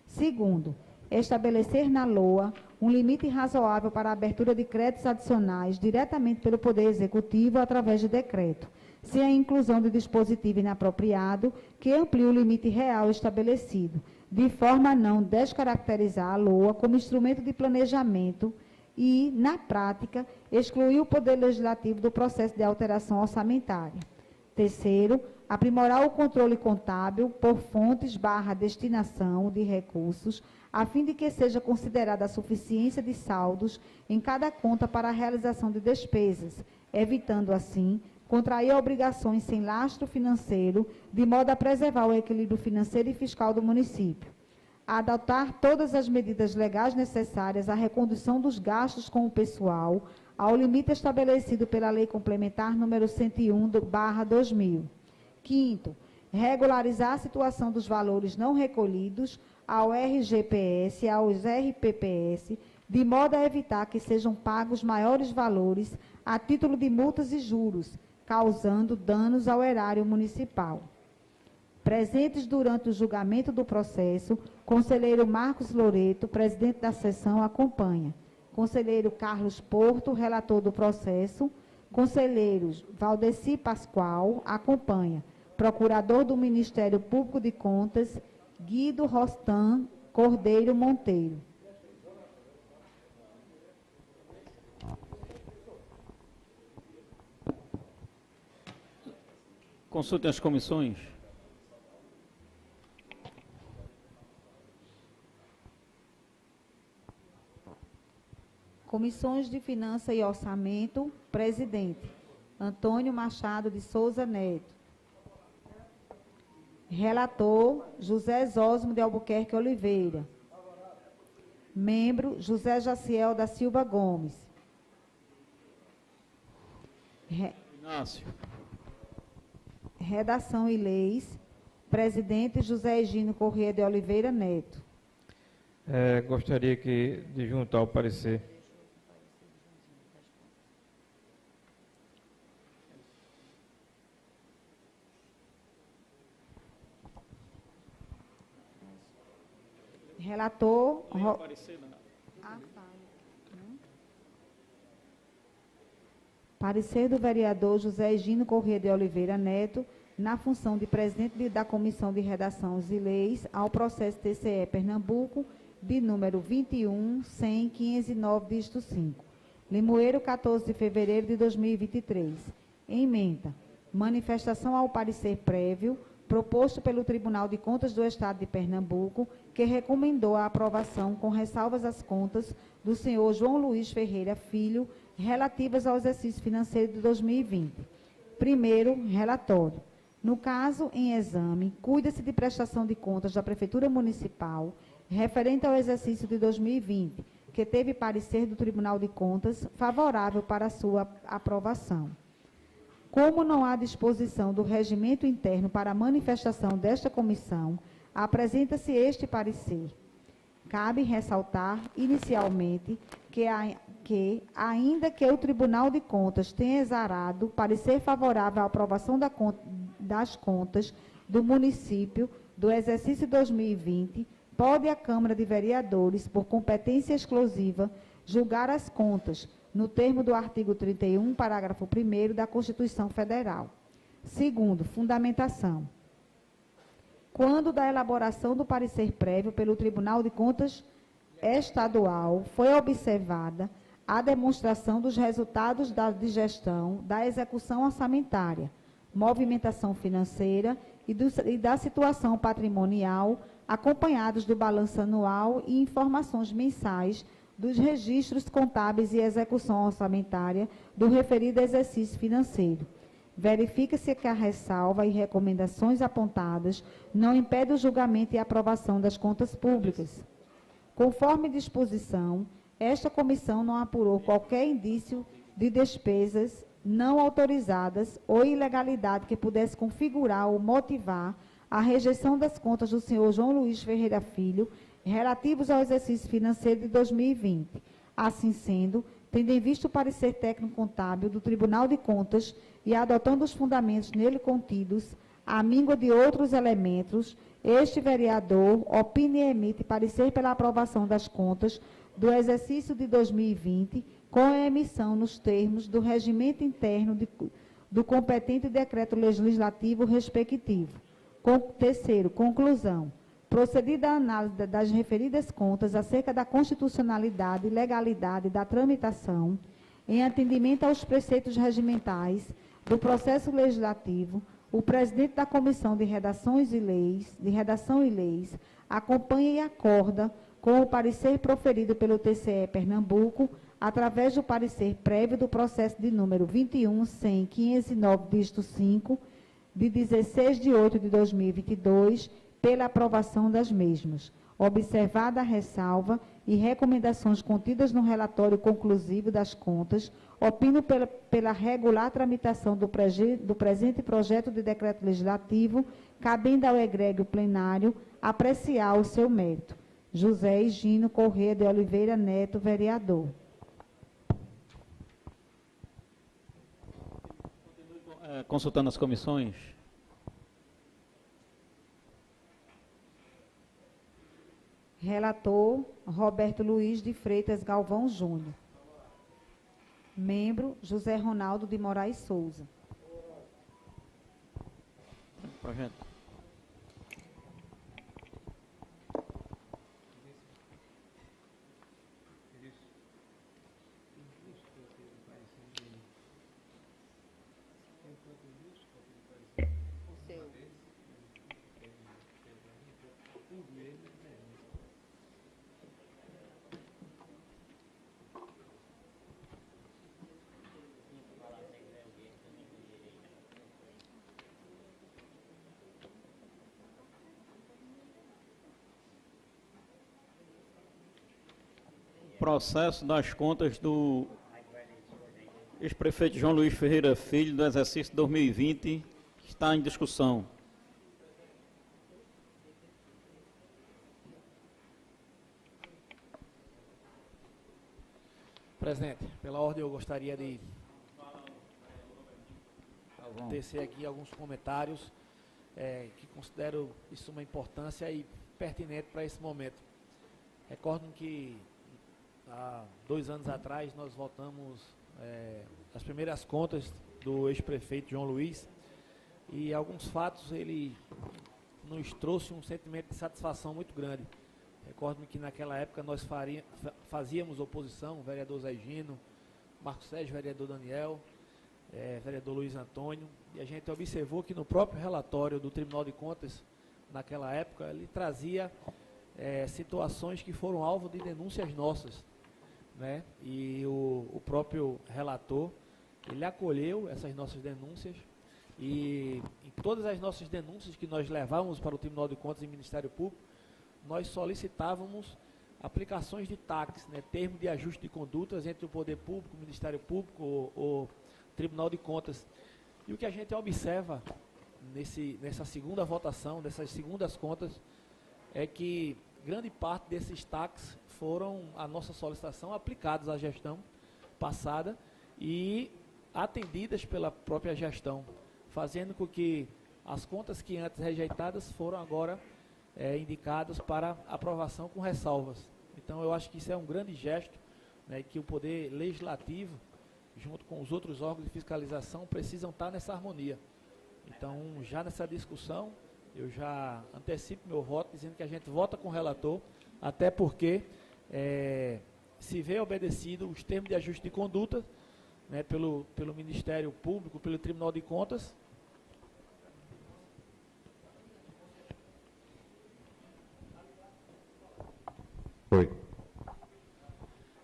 Segundo, estabelecer na LOA um limite razoável para a abertura de créditos adicionais diretamente pelo Poder Executivo através de decreto, sem a inclusão de dispositivo inapropriado que amplie o limite real estabelecido, de forma a não descaracterizar a LOA como instrumento de planejamento e, na prática, excluir o Poder Legislativo do processo de alteração orçamentária. Terceiro, aprimorar o controle contábil por fontes / destinação de recursos, a fim de que seja considerada a suficiência de saldos em cada conta para a realização de despesas, evitando, assim, contrair obrigações sem lastro financeiro, de modo a preservar o equilíbrio financeiro e fiscal do município. Adotar todas as medidas legais necessárias à recondução dos gastos com o pessoal, ao limite estabelecido pela Lei Complementar número 101/2000. Quinto, regularizar a situação dos valores não recolhidos ao RGPS e aos RPPS, de modo a evitar que sejam pagos maiores valores a título de multas e juros, causando danos ao erário municipal. Presentes durante o julgamento do processo, conselheiro Marcos Loreto, presidente da sessão, acompanha. Conselheiro Carlos Porto, relator do processo. Conselheiros Valdeci Pascoal, acompanha. Procurador do Ministério Público de Contas, Guido Rostan Cordeiro Monteiro. Consultem as comissões. Comissões de Finanças e Orçamento, presidente, Antônio Machado de Souza Neto. Relator, José Zósimo de Albuquerque Oliveira. Membro, José Jaciel da Silva Gomes. Inácio. Redação e Leis, presidente José Egino Corrêa de Oliveira Neto. Gostaria de juntar o parecer. Relator... Parecer do vereador José Egino Corrêa de Oliveira Neto, na função de presidente da Comissão de Redação e Leis, ao processo TCE Pernambuco, de número 21.100.509/5. Limoeiro, 14 de fevereiro de 2023. Ementa. Manifestação ao parecer prévio, proposto pelo Tribunal de Contas do Estado de Pernambuco, que recomendou a aprovação com ressalvas às contas do senhor João Luiz Ferreira Filho, relativas ao exercício financeiro de 2020. Primeiro, relatório. No caso em exame, cuida-se de prestação de contas da Prefeitura Municipal, referente ao exercício de 2020, que teve parecer do Tribunal de Contas favorável para a sua aprovação. Como não há disposição do regimento interno para a manifestação desta comissão, apresenta-se este parecer. Cabe ressaltar, inicialmente, que ainda que o Tribunal de Contas tenha exarado parecer favorável à aprovação das contas do município do exercício 2020, pode a Câmara de Vereadores, por competência exclusiva, julgar as contas, no termo do artigo 31, parágrafo 1º da Constituição Federal. Segundo, fundamentação. Quando da elaboração do parecer prévio pelo Tribunal de Contas Estadual foi observada a demonstração dos resultados da digestão da execução orçamentária, movimentação financeira e da situação patrimonial, acompanhados do balanço anual e informações mensais dos registros contábeis e execução orçamentária do referido exercício financeiro. Verifica-se que a ressalva e recomendações apontadas não impedem o julgamento e aprovação das contas públicas. Conforme disposição, esta comissão não apurou qualquer indício de despesas não autorizadas ou ilegalidade que pudesse configurar ou motivar a rejeição das contas do senhor João Luiz Ferreira Filho, relativos ao exercício financeiro de 2020. Assim sendo, tendo em vista o parecer técnico contábil do Tribunal de Contas e adotando os fundamentos nele contidos, à míngua de outros elementos, este vereador opina e emite parecer pela aprovação das contas do exercício de 2020, com a emissão nos termos do regimento interno do competente decreto legislativo respectivo. Terceiro, conclusão. Procedida a análise das referidas contas acerca da constitucionalidade e legalidade da tramitação, em atendimento aos preceitos regimentais do processo legislativo, o presidente da Comissão de Redação e Leis acompanha e acorda com o parecer proferido pelo TCE Pernambuco, através do parecer prévio do processo de número 21.100.509, dígito 5, de 16 de 8 de 2022, pela aprovação das mesmas, observada a ressalva e recomendações contidas no relatório conclusivo das contas, opino pela regular tramitação do presente projeto de decreto legislativo, cabendo ao egrégio plenário apreciar o seu mérito. José Higino Corrêa de Oliveira Neto, vereador. Consultando as comissões. Relator, Roberto Luiz de Freitas Galvão Júnior. Membro, José Ronaldo de Moraes Souza. Projeto. Processo das contas do ex-prefeito João Luiz Ferreira Filho do exercício 2020 está em discussão. Presidente, pela ordem eu gostaria de tecer aqui alguns comentários que considero de suma importância e pertinente para esse momento. Recordo que há 2 anos atrás nós votamos as primeiras contas do ex-prefeito João Luiz e alguns fatos ele nos trouxe um sentimento de satisfação muito grande. Recordo-me que naquela época nós fazíamos oposição, o vereador Zé Gino, Marcos Sérgio, vereador Daniel, vereador Luiz Antônio, e a gente observou que no próprio relatório do Tribunal de Contas, naquela época, ele trazia situações que foram alvo de denúncias nossas, né? E o próprio relator, ele acolheu essas nossas denúncias e em todas as nossas denúncias que nós levávamos para o Tribunal de Contas e Ministério Público, nós solicitávamos aplicações de TACs, né, termo de ajuste de condutas entre o Poder Público, o Ministério Público, o Tribunal de Contas. E o que a gente observa nessa segunda votação, dessas segundas contas, é que grande parte desses TACs foram, a nossa solicitação, aplicados à gestão passada e atendidas pela própria gestão, fazendo com que as contas que antes rejeitadas foram agora indicadas para aprovação com ressalvas. Então, eu acho que isso é um grande gesto, né, que o Poder Legislativo, junto com os outros órgãos de fiscalização, precisam estar nessa harmonia. Então, já nessa discussão, eu já antecipo meu voto, dizendo que a gente vota com o relator, até porque se vê obedecido os termos de ajuste de conduta, né, pelo Ministério Público, pelo Tribunal de Contas. Oi.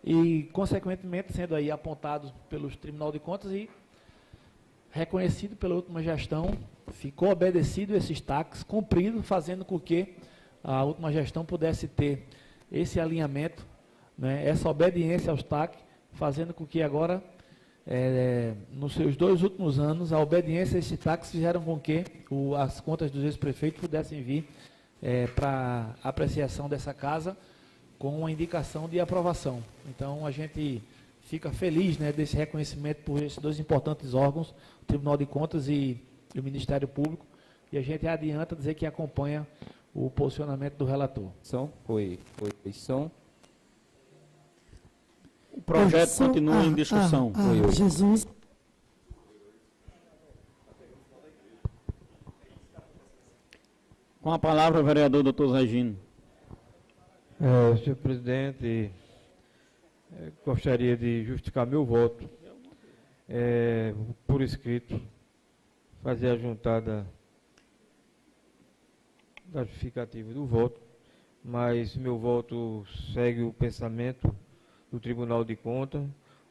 E, consequentemente, sendo aí apontados pelo Tribunal de Contas e reconhecido pela última gestão, ficou obedecido esses TACs, cumprido, fazendo com que a última gestão pudesse ter esse alinhamento, né, essa obediência aos TAC, fazendo com que agora, nos seus 2 últimos anos, a obediência a esses TACs fizeram com que as contas dos ex-prefeitos pudessem vir para apreciação dessa casa, com uma indicação de aprovação. Então, a gente fica feliz, né, desse reconhecimento por esses 2 importantes órgãos, o Tribunal de Contas e o Ministério Público, e a gente adianta dizer que acompanha o posicionamento do relator. Foi. O projeto continua em discussão. Jesus. Com a palavra, o vereador Dr. Zé Gino. Senhor presidente, gostaria de justificar meu voto por escrito, fazer a juntada da justificativa do voto, mas meu voto segue o pensamento do Tribunal de Contas,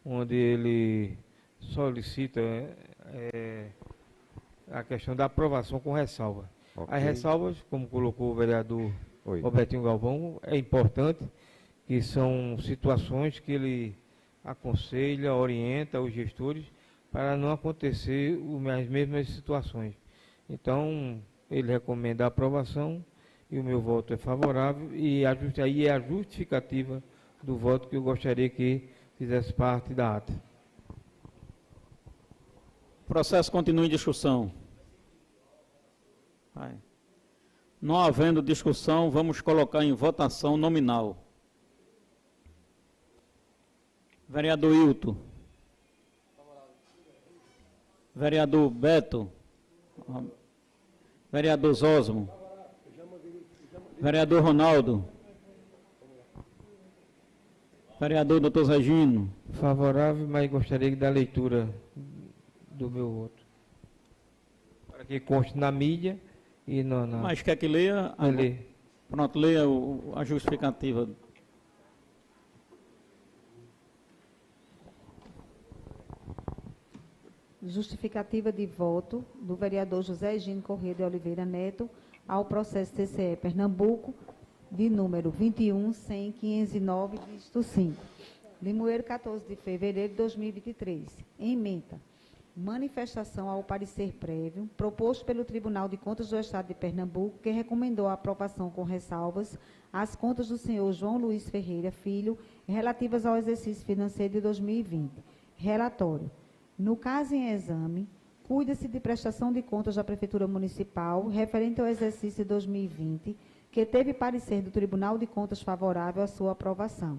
onde ele solicita a questão da aprovação com ressalva. Ok. As ressalvas, como colocou o vereador Oi. Robertinho Galvão, é importante, que são situações que ele aconselha, orienta os gestores para não acontecer as mesmas situações. Então, ele recomenda a aprovação e o meu voto é favorável, e aí é a justificativa do voto que eu gostaria que fizesse parte da ata. O processo continua em discussão. Não havendo discussão, vamos colocar em votação nominal. Vereador Hilton. Vereador Beto. Vereador Zósimo. Vereador Ronaldo. Vereador Dr. Zé Gino. Favorável, mas gostaria da leitura do meu voto, para que conste na mídia e na... Mas quer que leia? Ler. Pronto, leia a justificativa. Justificativa de voto do vereador José Gino Corrêa de Oliveira Neto ao processo TCE Pernambuco, de número 21.100.509, dígito 5. Limoeiro, 14 de fevereiro de 2023. Ementa. Manifestação ao parecer prévio, proposto pelo Tribunal de Contas do Estado de Pernambuco, que recomendou a aprovação com ressalvas às contas do senhor João Luiz Ferreira Filho, relativas ao exercício financeiro de 2020. Relatório. No caso em exame, cuida-se de prestação de contas da Prefeitura Municipal, referente ao exercício de 2020, que teve parecer do Tribunal de Contas favorável à sua aprovação.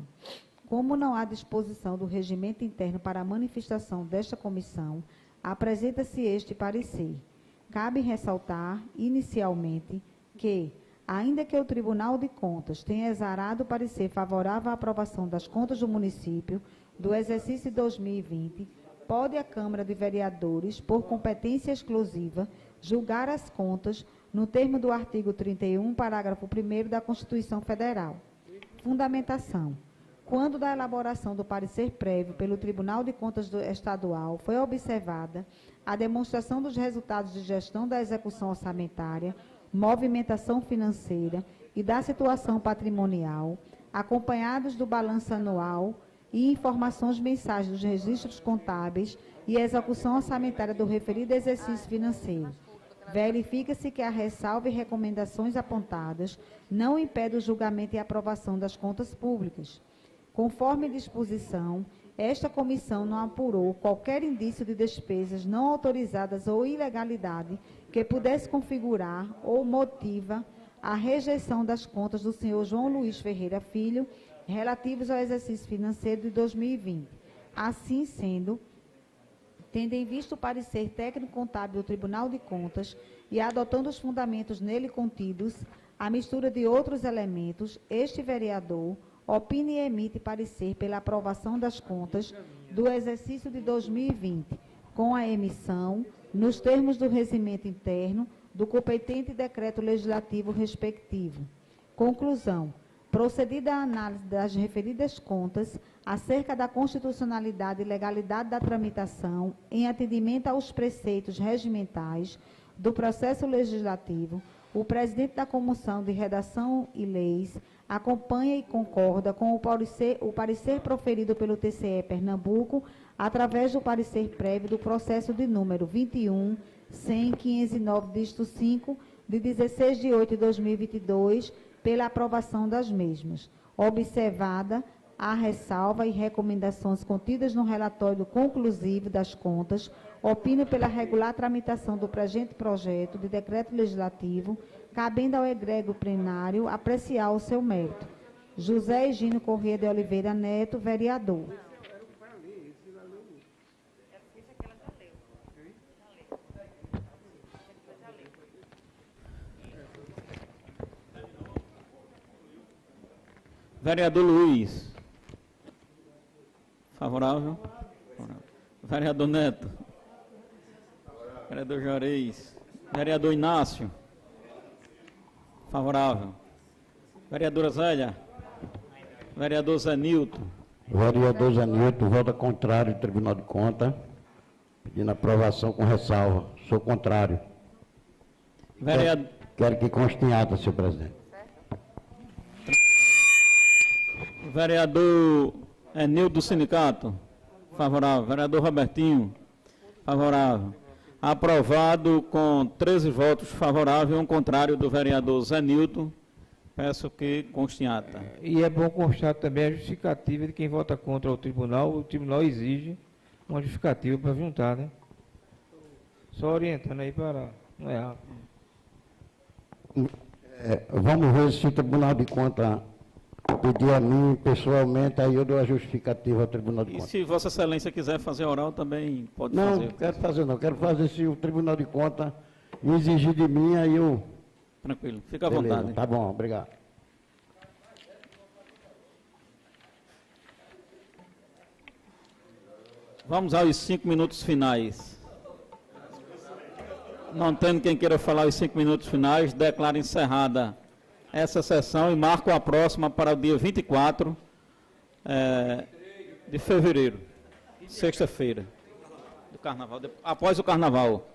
Como não há disposição do regimento interno para a manifestação desta comissão, apresenta-se este parecer. Cabe ressaltar, inicialmente, que, ainda que o Tribunal de Contas tenha exarado o parecer favorável à aprovação das contas do município do exercício 2020, pode a Câmara de Vereadores, por competência exclusiva, julgar as contas no termo do artigo 31, parágrafo 1º da Constituição Federal. Fundamentação. Quando da elaboração do parecer prévio pelo Tribunal de Contas Estadual foi observada a demonstração dos resultados de gestão da execução orçamentária, movimentação financeira e da situação patrimonial, acompanhados do balanço anual e informações mensais dos registros contábeis e execução orçamentária do referido exercício financeiro. Verifica-se que a ressalva e recomendações apontadas não impedem o julgamento e aprovação das contas públicas. Conforme disposição, esta comissão não apurou qualquer indício de despesas não autorizadas ou ilegalidade que pudesse configurar ou motiva a rejeição das contas do senhor João Luiz Ferreira Filho, relativos ao exercício financeiro de 2020. Assim sendo, tendo em vista o parecer técnico-contábil do Tribunal de Contas e adotando os fundamentos nele contidos, a mistura de outros elementos, este vereador opina e emite parecer pela aprovação das contas do exercício de 2020, com a emissão, nos termos do regimento interno, do competente decreto legislativo respectivo. Conclusão. Procedida a análise das referidas contas, acerca da constitucionalidade e legalidade da tramitação, em atendimento aos preceitos regimentais do processo legislativo, o presidente da Comissão de Redação e Leis acompanha e concorda com o parecer proferido pelo TCE Pernambuco, através do parecer prévio do processo de número 21.100.509, dígito 5, de 16 de 8 de 2022, pela aprovação das mesmas, observada à ressalva e recomendações contidas no relatório conclusivo das contas, opino pela regular tramitação do presente projeto de decreto legislativo, cabendo ao egrégio plenário apreciar o seu mérito. José Egino Corrêa de Oliveira Neto, vereador. Vereador Luiz. Favorável? Favorável. Vereador Neto. Vereador Juarez. Vereador Inácio. Favorável. Vereadora Zélia. Vereador Zé Nilton. Vereador Zé Nilton, vota contrário do Tribunal de Contas, pedindo aprovação com ressalva. Sou contrário. Quero que conste em ata, senhor presidente. Vereador Enildo do Sindicato. Favorável. Vereador Robertinho. Favorável. Aprovado com 13 votos favoráveis e um contrário do vereador Zé Nilton. Peço que conste em ata. E é bom constar também a justificativa de quem vota contra o tribunal exige uma justificativa para juntar, né? Só orientando aí para não errar. Vamos ver se o Tribunal de Contas pedir a mim pessoalmente, aí eu dou a justificativa ao Tribunal de E Contas. se Vossa Excelência quiser fazer oral, também pode Não, fazer. não quero fazer não. Quero fazer se o Tribunal de Contas exigir de mim, aí eu... Tranquilo, fica à Beleza, vontade. tá bom, obrigado. Vamos aos 5 minutos finais. Não tendo quem queira falar os 5 minutos finais, declaro encerrada essa sessão e marco a próxima para o dia 24 de fevereiro, sexta-feira, do Carnaval, após o Carnaval.